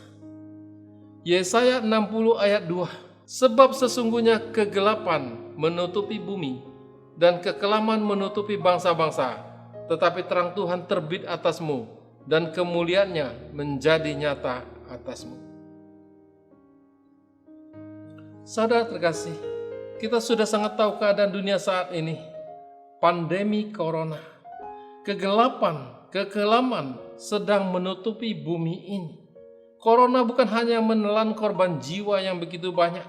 Yesaya 60 ayat 2. Sebab sesungguhnya kegelapan menutupi bumi dan kekelaman menutupi bangsa-bangsa, tetapi terang Tuhan terbit atasmu dan kemuliaannya menjadi nyata atasmu. Saudara terkasih, kita sudah sangat tahu keadaan dunia saat ini. Pandemi corona, kegelapan, kekelaman sedang menutupi bumi ini. Corona bukan hanya menelan korban jiwa yang begitu banyak,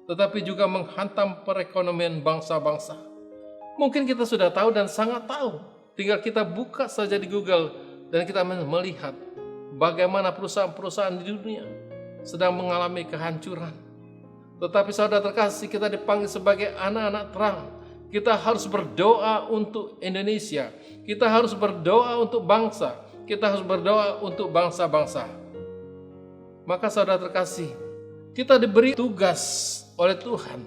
tetapi juga menghantam perekonomian bangsa-bangsa. Mungkin kita sudah tahu dan sangat tahu. Tinggal kita buka saja di Google dan kita melihat bagaimana perusahaan-perusahaan di dunia sedang mengalami kehancuran. Tetapi saudara terkasih, kita dipanggil sebagai anak-anak terang. Kita harus berdoa untuk Indonesia. Kita harus berdoa untuk bangsa. Kita harus berdoa untuk bangsa-bangsa. Maka saudara terkasih, kita diberi tugas oleh Tuhan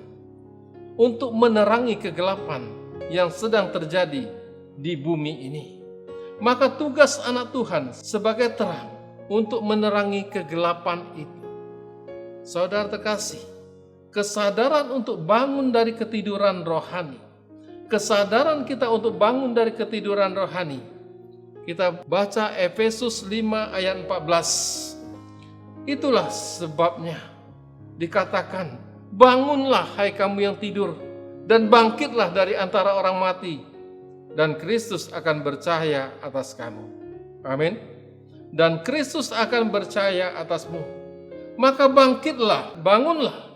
untuk menerangi kegelapan yang sedang terjadi di bumi ini. Maka tugas anak Tuhan sebagai terang untuk menerangi kegelapan itu. Saudara terkasih, kesadaran untuk bangun dari ketiduran rohani, kesadaran kita untuk bangun dari ketiduran rohani, kita baca Efesus 5 ayat 14. Itulah sebabnya dikatakan, bangunlah hai kamu yang tidur, dan bangkitlah dari antara orang mati, dan Kristus akan bercahaya atas kamu. Amin. Dan Kristus akan bercahaya atasmu. Maka bangkitlah, bangunlah,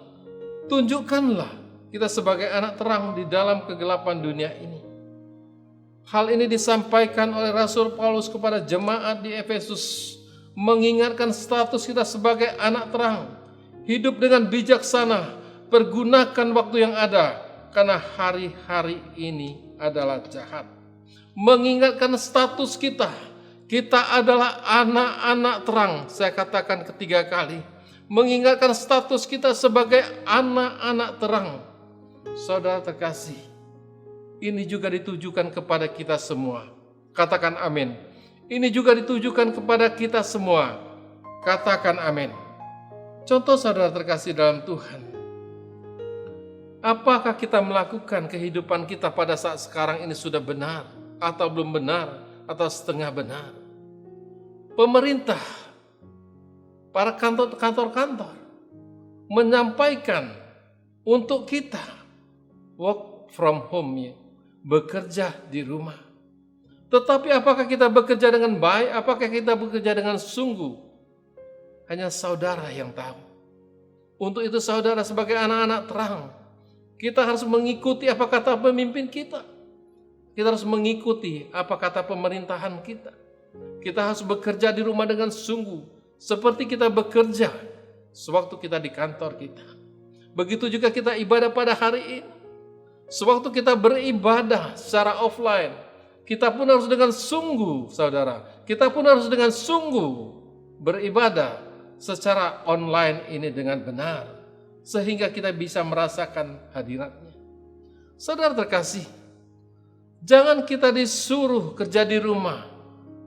tunjukkanlah kita sebagai anak terang di dalam kegelapan dunia ini. Hal ini disampaikan oleh Rasul Paulus kepada jemaat di Efesus, mengingatkan status kita sebagai anak terang. Hidup dengan bijaksana, pergunakan waktu yang ada, karena hari-hari ini adalah jahat. Mengingatkan status kita adalah anak-anak terang. Saya katakan ketiga kali, mengingatkan status kita sebagai anak-anak terang. Saudara terkasih, ini juga ditujukan kepada kita semua. Katakan amin. Ini juga ditujukan kepada kita semua. Katakan amin. Contoh saudara terkasih dalam Tuhan. Apakah kita melakukan kehidupan kita pada saat sekarang ini sudah benar, atau belum benar, atau setengah benar? Pemerintah, para kantor-kantor menyampaikan untuk kita work from home, ya, bekerja di rumah. Tetapi apakah kita bekerja dengan baik? Apakah kita bekerja dengan sungguh? Hanya saudara yang tahu. Untuk itu saudara sebagai anak-anak terang, kita harus mengikuti apa kata pemimpin kita. Kita harus mengikuti apa kata pemerintahan kita. Kita harus bekerja di rumah dengan sungguh, seperti kita bekerja sewaktu kita di kantor kita. Begitu juga kita ibadah pada hari ini. Sewaktu kita beribadah secara offline, kita pun harus dengan sungguh, saudara. Kita pun harus dengan sungguh beribadah secara online ini dengan benar, sehingga kita bisa merasakan hadiratnya. Saudara terkasih, jangan kita disuruh kerja di rumah,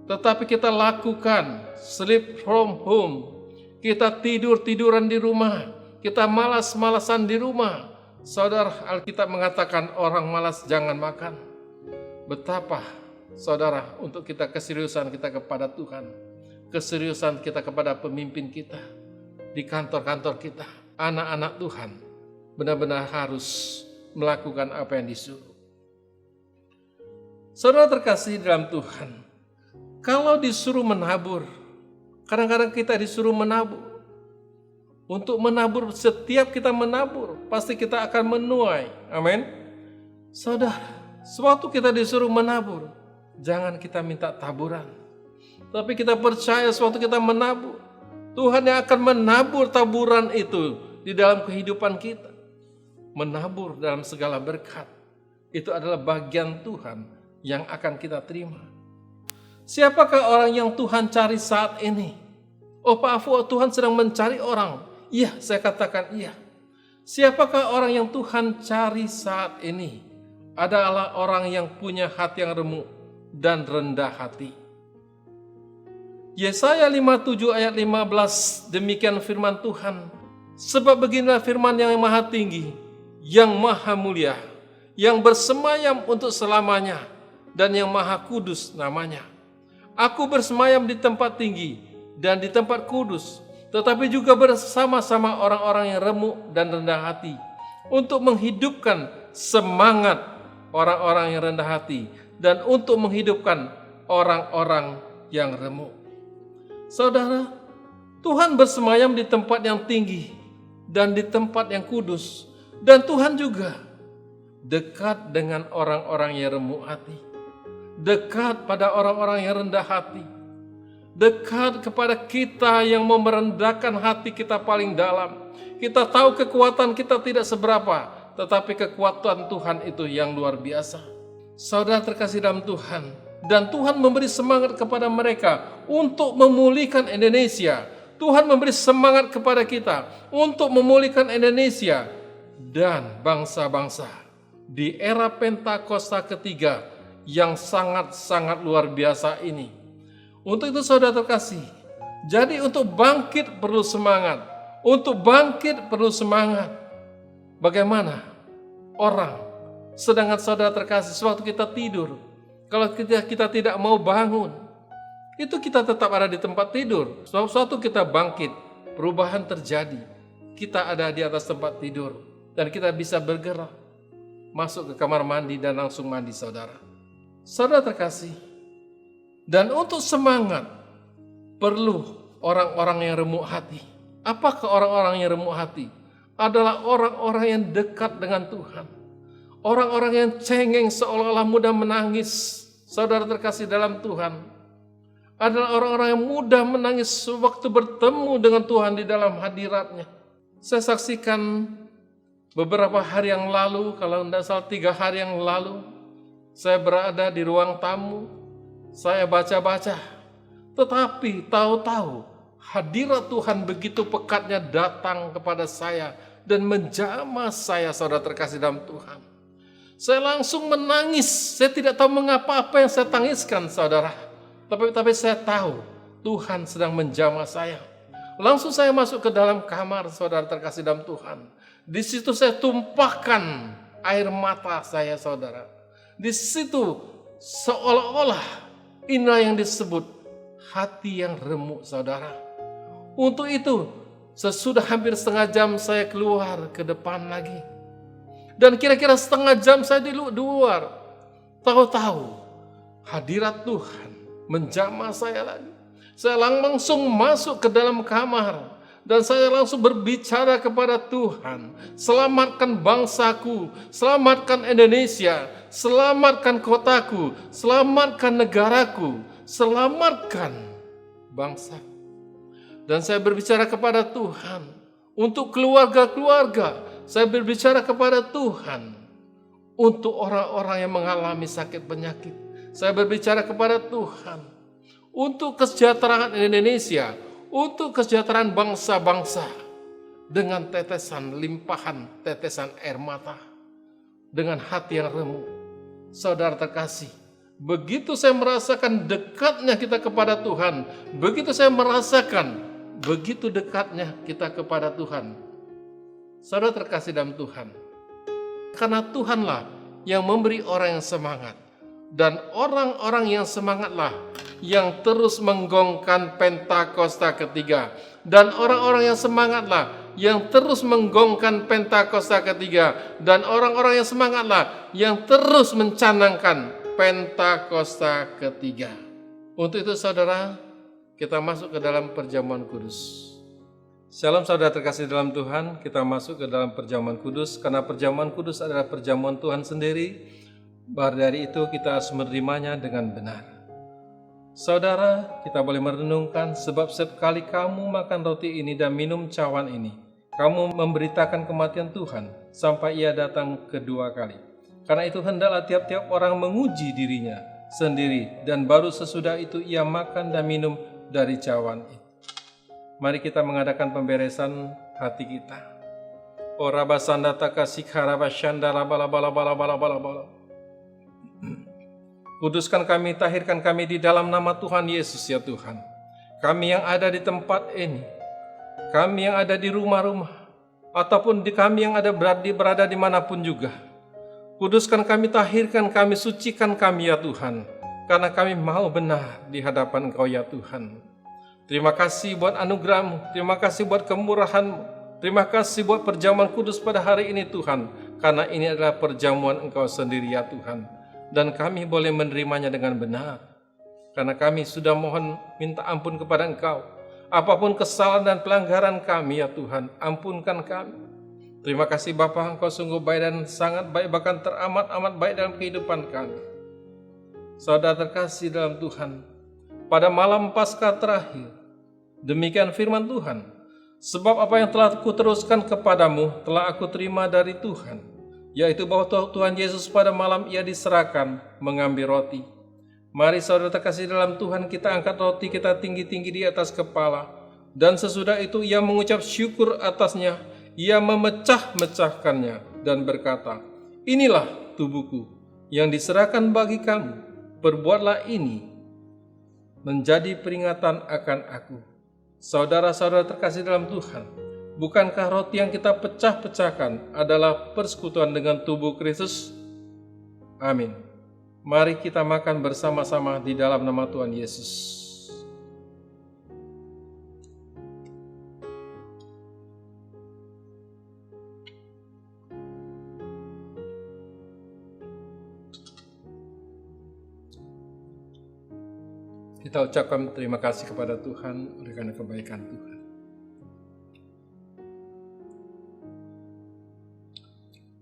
tetapi kita lakukan sleep from home. Kita tidur-tiduran di rumah, kita malas-malasan di rumah. Saudara, Alkitab mengatakan orang malas jangan makan. Betapa, saudara, untuk kita keseriusan kita kepada Tuhan, keseriusan kita kepada pemimpin kita, di kantor-kantor kita, anak-anak Tuhan, benar-benar harus melakukan apa yang disuruh. Saudara terkasih dalam Tuhan, kalau disuruh menabur, kadang-kadang kita disuruh menabur. Untuk menabur, setiap kita menabur, pasti kita akan menuai. Amin. Saudara, sewaktu kita disuruh menabur, jangan kita minta taburan. Tapi kita percaya sewaktu kita menabur, Tuhan yang akan menabur taburan itu di dalam kehidupan kita. Menabur dalam segala berkat, itu adalah bagian Tuhan yang akan kita terima. Siapakah orang yang Tuhan cari saat ini? Oh Pak Afu, Tuhan sedang mencari orang. Iya, saya katakan iya. Siapakah orang yang Tuhan cari saat ini? Adalah orang yang punya hati yang remuk dan rendah hati. Yesaya 57 ayat 15, demikian firman Tuhan. Sebab beginilah firman yang maha tinggi, yang maha mulia, yang bersemayam untuk selamanya, dan yang maha kudus namanya. Aku bersemayam di tempat tinggi dan di tempat kudus, tetapi juga bersama-sama orang-orang yang remuk dan rendah hati, untuk menghidupkan semangat orang-orang yang rendah hati, dan untuk menghidupkan orang-orang yang remuk. Saudara, Tuhan bersemayam di tempat yang tinggi dan di tempat yang kudus, dan Tuhan juga dekat dengan orang-orang yang remuk hati, dekat pada orang-orang yang rendah hati, dekat kepada kita yang mau merendahkan hati kita paling dalam. Kita tahu kekuatan kita tidak seberapa, tetapi kekuatan Tuhan itu yang luar biasa. Saudara terkasih dalam Tuhan, dan Tuhan memberi semangat kepada mereka untuk memulihkan Indonesia. Tuhan memberi semangat kepada kita untuk memulihkan Indonesia dan bangsa-bangsa di era Pentakosta ketiga yang sangat-sangat luar biasa ini. Untuk itu saudara terkasih, jadi untuk bangkit perlu semangat. Untuk bangkit perlu semangat. Bagaimana orang, sedangkan saudara terkasih, sewaktu kita tidur, kalau kita tidak mau bangun, itu kita tetap ada di tempat tidur. Suatu kita bangkit, perubahan terjadi. Kita ada di atas tempat tidur, dan kita bisa bergerak, masuk ke kamar mandi dan langsung mandi saudara. Saudara terkasih, dan untuk semangat perlu orang-orang yang remuk hati. Apakah orang-orang yang remuk hati? Adalah orang-orang yang dekat dengan Tuhan. Orang-orang yang cengeng seolah-olah mudah menangis. Saudara terkasih dalam Tuhan, adalah orang-orang yang mudah menangis sewaktu bertemu dengan Tuhan di dalam hadiratnya. Saya saksikan beberapa hari yang lalu, kalau tidak salah 3 hari yang lalu, saya berada di ruang tamu. Saya baca-baca, tetapi tahu-tahu hadirat Tuhan begitu pekatnya datang kepada saya dan menjamah saya, saudara terkasih dalam Tuhan. Saya langsung menangis. Saya tidak tahu mengapa apa yang saya tangiskan, saudara. Tapi saya tahu Tuhan sedang menjamah saya. Langsung saya masuk ke dalam kamar, saudara terkasih dalam Tuhan. Di situ saya tumpahkan air mata saya, saudara. Di situ seolah-olah inilah yang disebut hati yang remuk, saudara. Untuk itu, sesudah hampir setengah jam saya keluar ke depan lagi. Dan kira-kira setengah jam saya di luar. Tahu-tahu hadirat Tuhan menjamah saya lagi. Saya langsung masuk ke dalam kamar. Dan saya langsung berbicara kepada Tuhan. Selamatkan bangsaku, selamatkan Indonesia, selamatkan kotaku, selamatkan negaraku, selamatkan bangsa. Dan saya berbicara kepada Tuhan untuk keluarga-keluarga. Saya berbicara kepada Tuhan untuk orang-orang yang mengalami sakit penyakit. Saya berbicara kepada Tuhan untuk kesejahteraan Indonesia, untuk kesejahteraan bangsa-bangsa dengan tetesan limpahan, tetesan air mata, dengan hati yang remuk. Saudara terkasih, begitu saya merasakan dekatnya kita kepada Tuhan, begitu saya merasakan begitu dekatnya kita kepada Tuhan. Saudara terkasih dalam Tuhan, karena Tuhanlah yang memberi orang yang semangat, dan orang-orang yang semangatlah yang terus menggongkan Pentakosta ketiga, dan orang-orang yang semangatlah yang terus menggongkan Pentakosta ketiga, dan orang-orang yang semangatlah yang terus mencanangkan Pentakosta ketiga. Untuk itu saudara, kita masuk ke dalam perjamuan kudus. Shalom saudara terkasih dalam Tuhan, kita masuk ke dalam perjamuan kudus, karena perjamuan kudus adalah perjamuan Tuhan sendiri. Dari itu kita harus menerimanya dengan benar. Saudara, kita boleh merenungkan, sebab setiap kali kamu makan roti ini dan minum cawan ini, kamu memberitakan kematian Tuhan sampai ia datang kedua kali. Karena itu hendaklah tiap-tiap orang menguji dirinya sendiri, dan baru sesudah itu ia makan dan minum dari cawan itu. Mari kita mengadakan pemberesan hati kita. Ora basanda takasikara basyanda bala. Kuduskan kami, tahirkan kami di dalam nama Tuhan Yesus ya Tuhan. Kami yang ada di tempat ini, kami yang ada di rumah-rumah, ataupun kami yang ada berada dimanapun juga. Kuduskan kami, tahirkan kami, sucikan kami ya Tuhan. Karena kami mau benar di hadapan Engkau ya Tuhan. Terima kasih buat anugerah-Mu, terima kasih buat kemurahan-Mu, terima kasih buat perjamuan kudus pada hari ini Tuhan, karena ini adalah perjamuan Engkau sendiri ya Tuhan, dan kami boleh menerimanya dengan benar, karena kami sudah mohon minta ampun kepada Engkau, apapun kesalahan dan pelanggaran kami ya Tuhan, ampunkan kami. Terima kasih Bapa, Engkau sungguh baik dan sangat baik, bahkan teramat-amat baik dalam kehidupan kami. Saudara terkasih dalam Tuhan, pada malam Paskah terakhir, demikian firman Tuhan, sebab apa yang telah kuteruskan kepadamu telah aku terima dari Tuhan, yaitu bahwa Tuhan Yesus pada malam ia diserahkan mengambil roti. Mari saudara terkasih dalam Tuhan, kita angkat roti kita tinggi-tinggi di atas kepala, dan sesudah itu ia mengucap syukur atasnya, ia memecah-mecahkannya dan berkata, inilah tubuhku yang diserahkan bagi kamu, perbuatlah ini menjadi peringatan akan aku. Saudara-saudara terkasih dalam Tuhan, bukankah roti yang kita pecah-pecahkan adalah persekutuan dengan tubuh Kristus? Amin. Mari kita makan bersama-sama di dalam nama Tuhan Yesus. Kita ucapkan terima kasih kepada Tuhan oleh karena kebaikan Tuhan.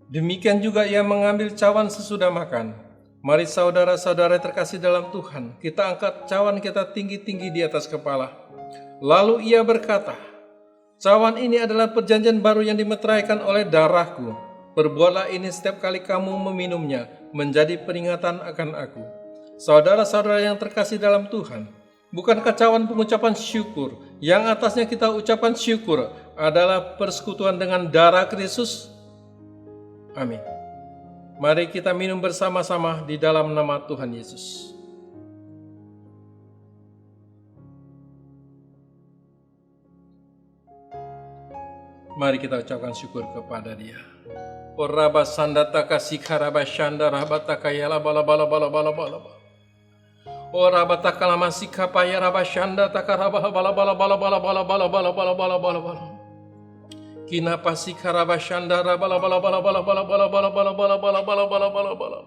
Demikian juga ia mengambil cawan sesudah makan. Mari saudara-saudara terkasih dalam Tuhan, kita angkat cawan kita tinggi-tinggi di atas kepala. Lalu ia berkata, cawan ini adalah perjanjian baru yang dimeteraikan oleh darahku. Perbuatlah ini setiap kali kamu meminumnya, menjadi peringatan akan aku. Saudara-saudara yang terkasih dalam Tuhan, bukan kacauan pengucapan syukur. Yang atasnya kita ucapan syukur adalah persekutuan dengan darah Kristus. Amin. Mari kita minum bersama-sama di dalam nama Tuhan Yesus. Mari kita ucapkan syukur kepada Dia. Oraba sandataka sikaraba shanda rabataka yala bala bala bala bala bala. Oraba takala masika paya raba shanda takaraba bala bala bala bala bala bala bala bala bala bala bala. Kina pasikaraba shanda bala bala bala bala bala bala bala bala bala bala bala bala bala bala.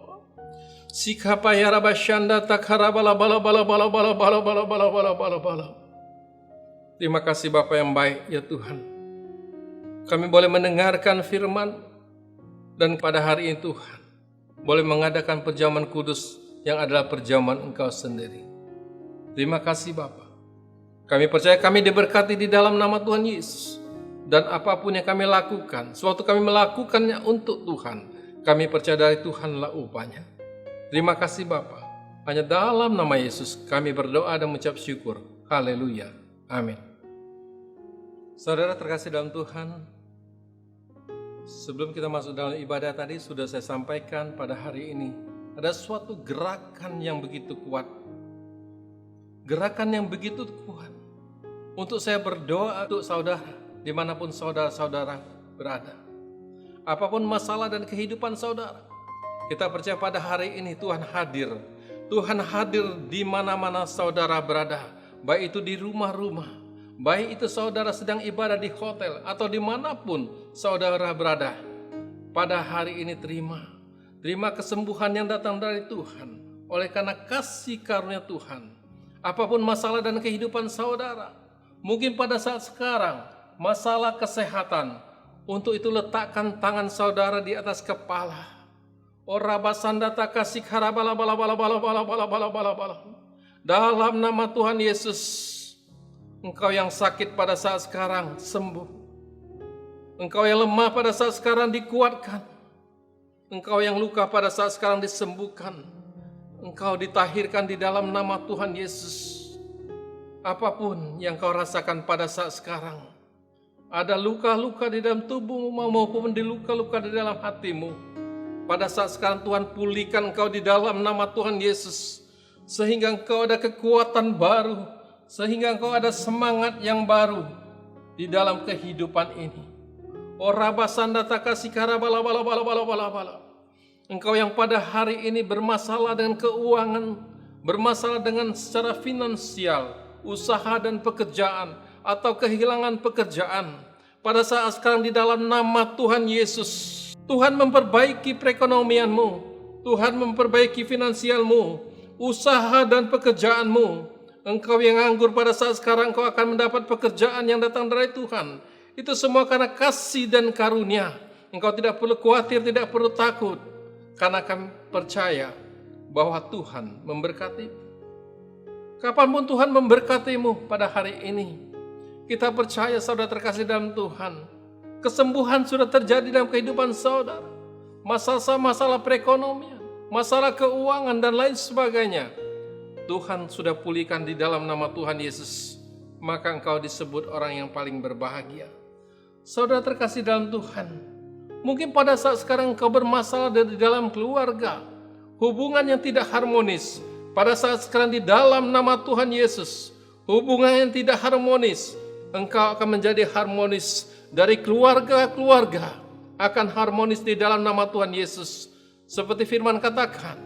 Sika paya raba shanda takaraba bala bala bala bala bala bala bala bala bala bala bala. Terima kasih Bapa yang baik ya Tuhan. Kami boleh mendengarkan firman dan pada hari ini Tuhan boleh mengadakan perjamuan kudus yang adalah perjamuan Engkau sendiri. Terima kasih Bapa. Kami percaya kami diberkati di dalam nama Tuhan Yesus. Dan apapun yang kami lakukan, suatu kami melakukannya untuk Tuhan. Kami percaya dari Tuhanlah upahnya. Terima kasih Bapa. Hanya dalam nama Yesus kami berdoa dan mengucap syukur. Haleluya. Amin. Saudara terkasih dalam Tuhan, sebelum kita masuk dalam ibadah tadi sudah saya sampaikan pada hari ini ada suatu gerakan yang begitu kuat. Gerakan yang begitu kuat untuk saya berdoa untuk saudara dimanapun saudara-saudara berada. Apapun masalah dan kehidupan saudara, kita percaya pada hari ini Tuhan hadir. Tuhan hadir di mana-mana saudara berada, baik itu di rumah-rumah, baik itu saudara sedang ibadah di hotel atau dimanapun saudara berada. Pada hari ini terima kesembuhan yang datang dari Tuhan. Oleh karena kasih karunia Tuhan, apapun masalah dan kehidupan saudara, mungkin pada saat sekarang masalah kesehatan, untuk itu letakkan tangan saudara di atas kepala. Dalam nama Tuhan Yesus, engkau yang sakit pada saat sekarang sembuh. Engkau yang lemah pada saat sekarang dikuatkan. Engkau yang luka pada saat sekarang disembuhkan. Engkau ditahirkan di dalam nama Tuhan Yesus. Apapun yang kau rasakan pada saat sekarang, ada luka-luka di dalam tubuhmu maupun di luka-luka di dalam hatimu, pada saat sekarang Tuhan pulihkan engkau di dalam nama Tuhan Yesus. Sehingga engkau ada kekuatan baru, sehingga engkau ada semangat yang baru di dalam kehidupan ini. Engkau yang pada hari ini bermasalah dengan keuangan, bermasalah dengan secara finansial, usaha dan pekerjaan, atau kehilangan pekerjaan, pada saat sekarang di dalam nama Tuhan Yesus, Tuhan memperbaiki perekonomianmu, Tuhan memperbaiki finansialmu, usaha dan pekerjaanmu. Engkau yang nganggur pada saat sekarang, engkau akan mendapat pekerjaan yang datang dari Tuhan. Itu semua karena kasih dan karunia. Engkau tidak perlu khawatir, tidak perlu takut, karena kami percaya bahwa Tuhan memberkati. Kapanpun Tuhan memberkatimu pada hari ini, kita percaya saudara terkasih dalam Tuhan, kesembuhan sudah terjadi dalam kehidupan saudara. Masalah perekonomian, masalah keuangan dan lain sebagainya, Tuhan sudah pulihkan di dalam nama Tuhan Yesus. Maka engkau disebut orang yang paling berbahagia. Saudara terkasih dalam Tuhan, mungkin pada saat sekarang engkau bermasalah di dalam keluarga, hubungan yang tidak harmonis. Pada saat sekarang di dalam nama Tuhan Yesus, hubungan yang tidak harmonis, engkau akan menjadi harmonis. Dari keluarga-keluarga akan harmonis di dalam nama Tuhan Yesus. Seperti firman katakan,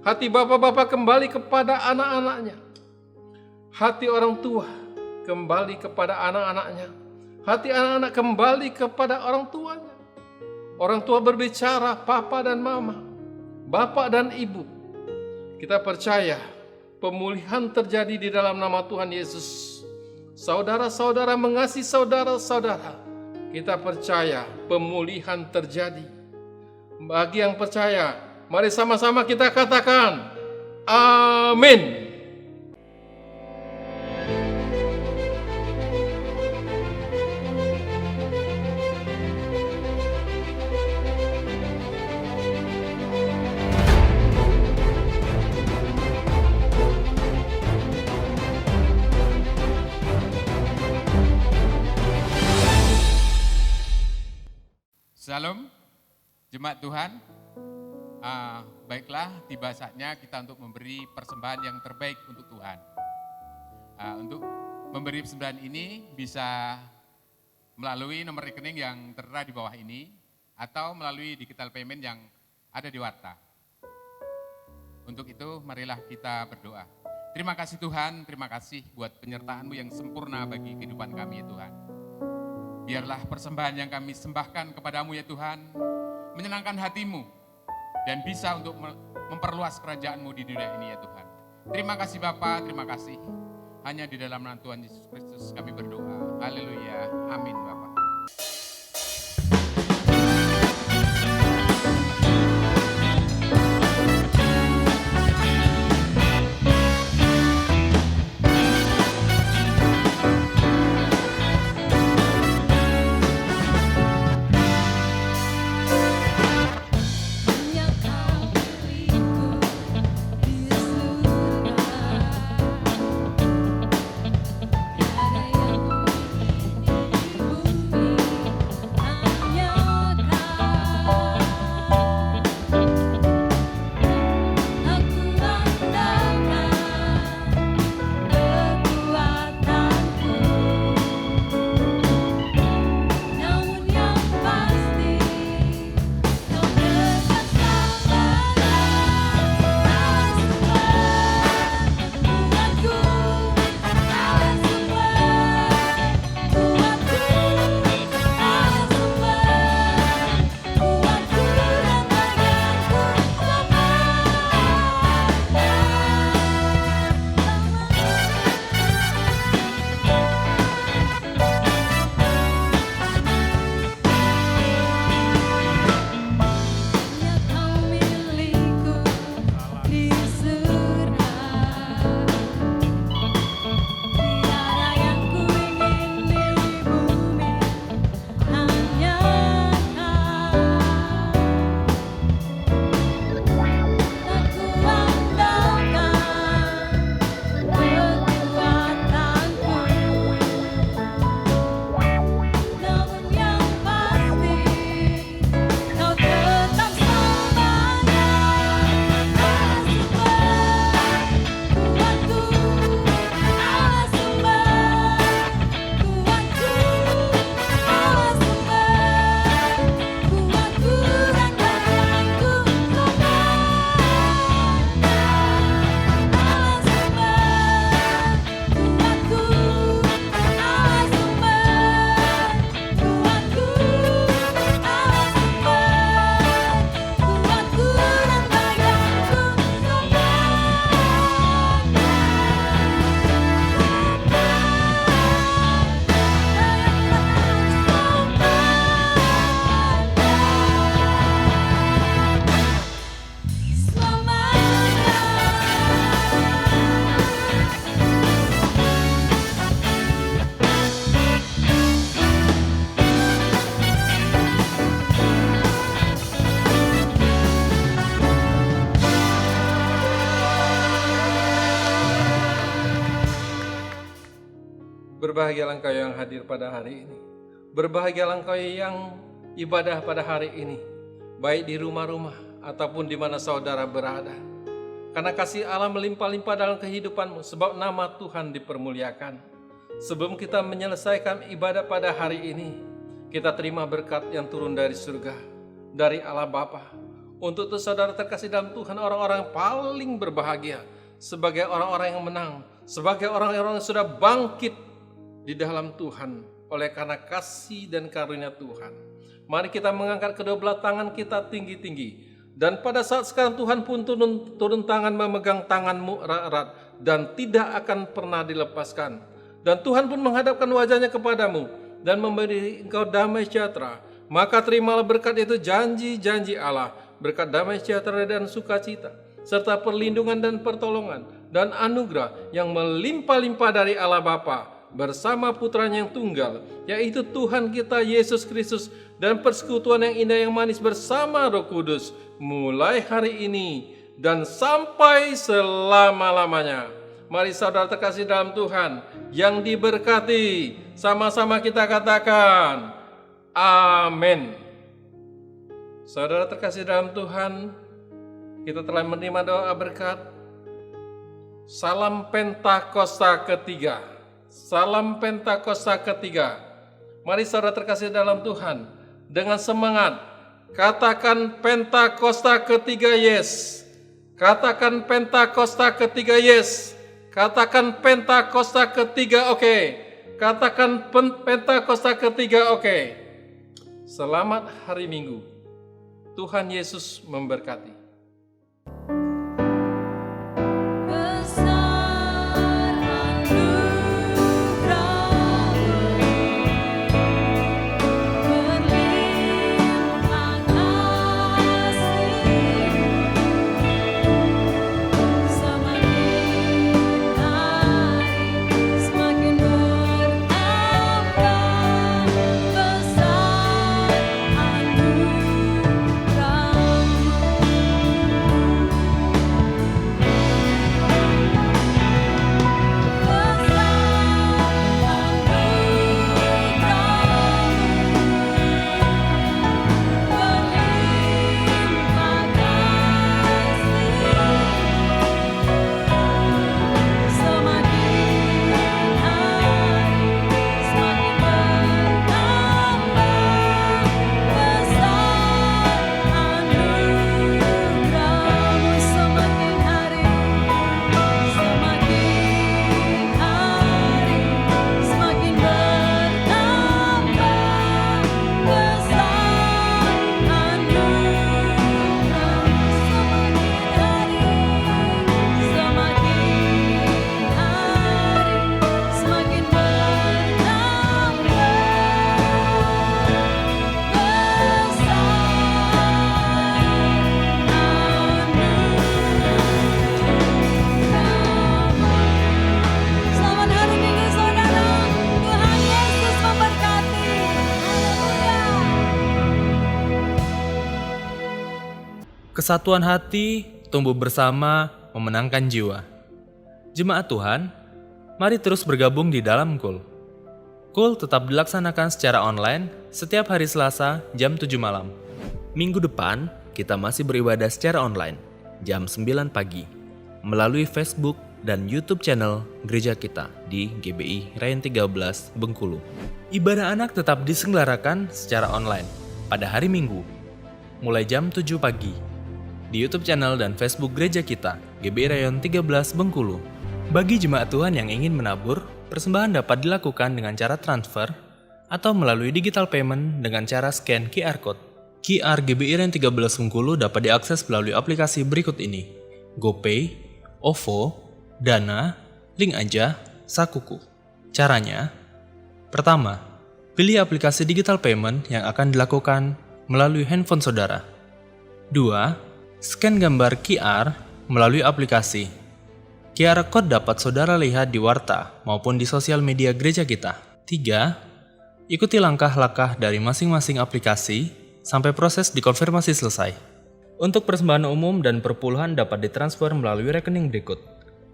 hati bapak-bapak kembali kepada anak-anaknya, hati orang tua kembali kepada anak-anaknya, hati anak-anak kembali kepada orang tuanya. Orang tua berbicara, papa dan mama, bapak dan ibu. Kita percaya pemulihan terjadi di dalam nama Tuhan Yesus. Saudara-saudara mengasihi saudara-saudara, kita percaya pemulihan terjadi. Bagi yang percaya, mari sama-sama kita katakan, amin. Jemaat Tuhan, baiklah tiba saatnya kita untuk memberi persembahan yang terbaik untuk Tuhan. Untuk memberi persembahan ini bisa melalui nomor rekening yang tertera di bawah ini atau melalui digital payment yang ada di Warta. Untuk itu marilah kita berdoa. Terima kasih Tuhan, terima kasih buat penyertaan-Mu yang sempurna bagi kehidupan kami ya Tuhan. Biarlah persembahan yang kami sembahkan kepadamu ya Tuhan, menyenangkan hatimu, dan bisa untuk memperluas kerajaan-Mu di dunia ini ya Tuhan. Terima kasih Bapa, terima kasih. Hanya di dalam nama Tuhan Yesus Kristus kami berdoa. Haleluya, amin Bapa. Berbahagialah engkau yang hadir pada hari ini. Berbahagialah engkau yang ibadah pada hari ini, baik di rumah-rumah ataupun di mana saudara berada. Karena kasih Allah melimpah-limpah dalam kehidupanmu, sebab nama Tuhan dipermuliakan. Sebelum kita menyelesaikan ibadah pada hari ini, kita terima berkat yang turun dari surga, dari Allah Bapa. Untuk itu saudara terkasih dalam Tuhan, orang-orang yang paling berbahagia, sebagai orang-orang yang menang, sebagai orang-orang yang sudah bangkit di dalam Tuhan oleh karena kasih dan karunia Tuhan. Mari kita mengangkat kedua belah tangan kita tinggi-tinggi. Dan pada saat sekarang Tuhan pun turun tangan memegang tanganmu erat-erat dan tidak akan pernah dilepaskan. Dan Tuhan pun menghadapkan wajahnya kepadamu dan memberi engkau damai sejahtera. Maka terimalah berkat itu, janji-janji Allah, berkat damai sejahtera dan sukacita, serta perlindungan dan pertolongan dan anugerah yang melimpah-limpah dari Allah Bapa bersama putranya yang tunggal, yaitu Tuhan kita Yesus Kristus, dan persekutuan yang indah yang manis bersama Roh Kudus, mulai hari ini dan sampai selama-lamanya. Mari saudara terkasih dalam Tuhan yang diberkati, sama-sama kita katakan amin. Saudara terkasih dalam Tuhan, kita telah menerima doa berkat. Salam Pentakosta ketiga. Salam Pentakosta ketiga. Mari saudara terkasih dalam Tuhan, dengan semangat, katakan Pentakosta ketiga yes. Katakan Pentakosta ketiga yes. Katakan Pentakosta ketiga oke. Katakan Pentakosta ketiga oke. Selamat hari Minggu. Tuhan Yesus memberkati. Kesatuan hati, tumbuh bersama, memenangkan jiwa. Jemaat Tuhan, mari terus bergabung di dalam KUL. KUL tetap dilaksanakan secara online setiap hari Selasa jam 7 malam. Minggu depan, kita masih beribadah secara online, jam 9 pagi, melalui Facebook dan YouTube channel gereja kita di GBI Rayon 13 Bengkulu. Ibadah anak tetap diselenggarakan secara online pada hari Minggu, mulai jam 7 pagi, di YouTube channel dan Facebook gereja kita, GBI Rayon 13 Bengkulu. Bagi jemaat Tuhan yang ingin menabur, persembahan dapat dilakukan dengan cara transfer atau melalui digital payment dengan cara scan QR Code. QR GBI Rayon 13 Bengkulu dapat diakses melalui aplikasi berikut ini: GoPay, OVO, Dana, Link Aja, Sakuku. Caranya, pertama, pilih aplikasi digital payment yang akan dilakukan melalui handphone saudara. 2. Scan gambar QR melalui aplikasi. QR Code dapat saudara lihat di warta maupun di sosial media gereja kita. 3. Ikuti langkah-langkah dari masing-masing aplikasi sampai proses dikonfirmasi selesai. Untuk persembahan umum dan perpuluhan dapat ditransfer melalui rekening berikut,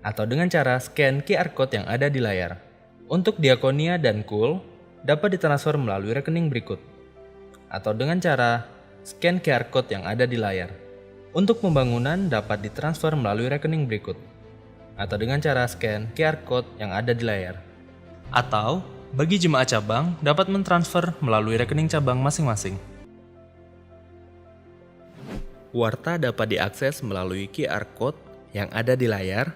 atau dengan cara scan QR Code yang ada di layar. Untuk diakonia dan KUL dapat ditransfer melalui rekening berikut, atau dengan cara scan QR Code yang ada di layar. Untuk pembangunan dapat ditransfer melalui rekening berikut, atau dengan cara scan QR Code yang ada di layar. Atau, bagi jemaat cabang dapat mentransfer melalui rekening cabang masing-masing. Warta dapat diakses melalui QR Code yang ada di layar,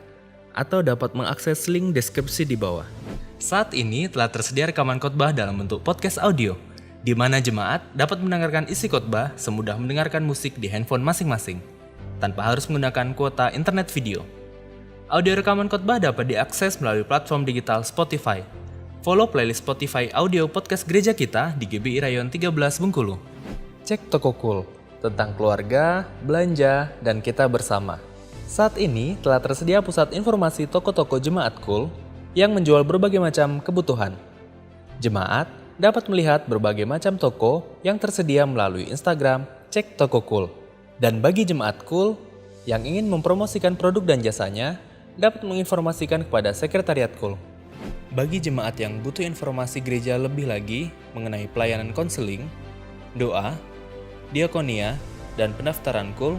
atau dapat mengakses link deskripsi di bawah. Saat ini telah tersedia rekaman khotbah dalam bentuk podcast audio, di mana jemaat dapat mendengarkan isi khotbah semudah mendengarkan musik di handphone masing-masing, tanpa harus menggunakan kuota internet video. Audio rekaman khotbah dapat diakses melalui platform digital Spotify. Follow playlist Spotify audio podcast gereja kita di GBI Rayon 13 Bengkulu. Cek Toko KUL, tentang keluarga, belanja, dan kita bersama. Saat ini telah tersedia pusat informasi toko-toko jemaat KUL yang menjual berbagai macam kebutuhan. Jemaat dapat melihat berbagai macam toko yang tersedia melalui Instagram Cek Toko KUL. Dan bagi jemaat KUL yang ingin mempromosikan produk dan jasanya, dapat menginformasikan kepada sekretariat KUL. Bagi jemaat yang butuh informasi gereja lebih lagi mengenai pelayanan konseling, doa, diakonia, dan pendaftaran KUL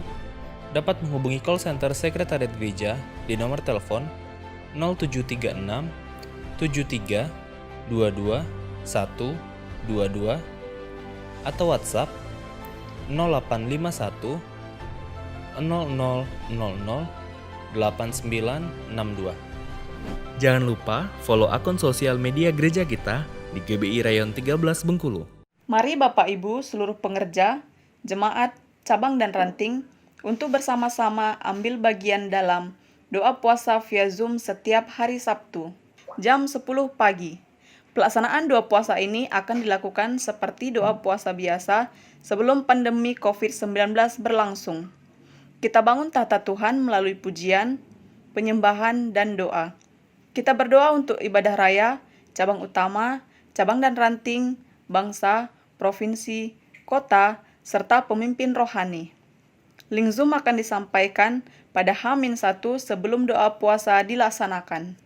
dapat menghubungi call center Sekretariat Gereja di nomor telepon 0736 73 22 122 atau WhatsApp 0851 0000 8962. Jangan lupa follow akun sosial media gereja kita di GBI Rayon 13 Bengkulu. Mari Bapak Ibu seluruh pengerja, jemaat, cabang dan ranting untuk bersama-sama ambil bagian dalam doa puasa via Zoom setiap hari Sabtu, jam 10 pagi. Pelaksanaan doa puasa ini akan dilakukan seperti doa puasa biasa sebelum pandemi COVID-19 berlangsung. Kita bangun tahta Tuhan melalui pujian, penyembahan, dan doa. Kita berdoa untuk ibadah raya, cabang utama, cabang dan ranting, bangsa, provinsi, kota, serta pemimpin rohani. Link Zoom akan disampaikan pada H-1 sebelum doa puasa dilaksanakan.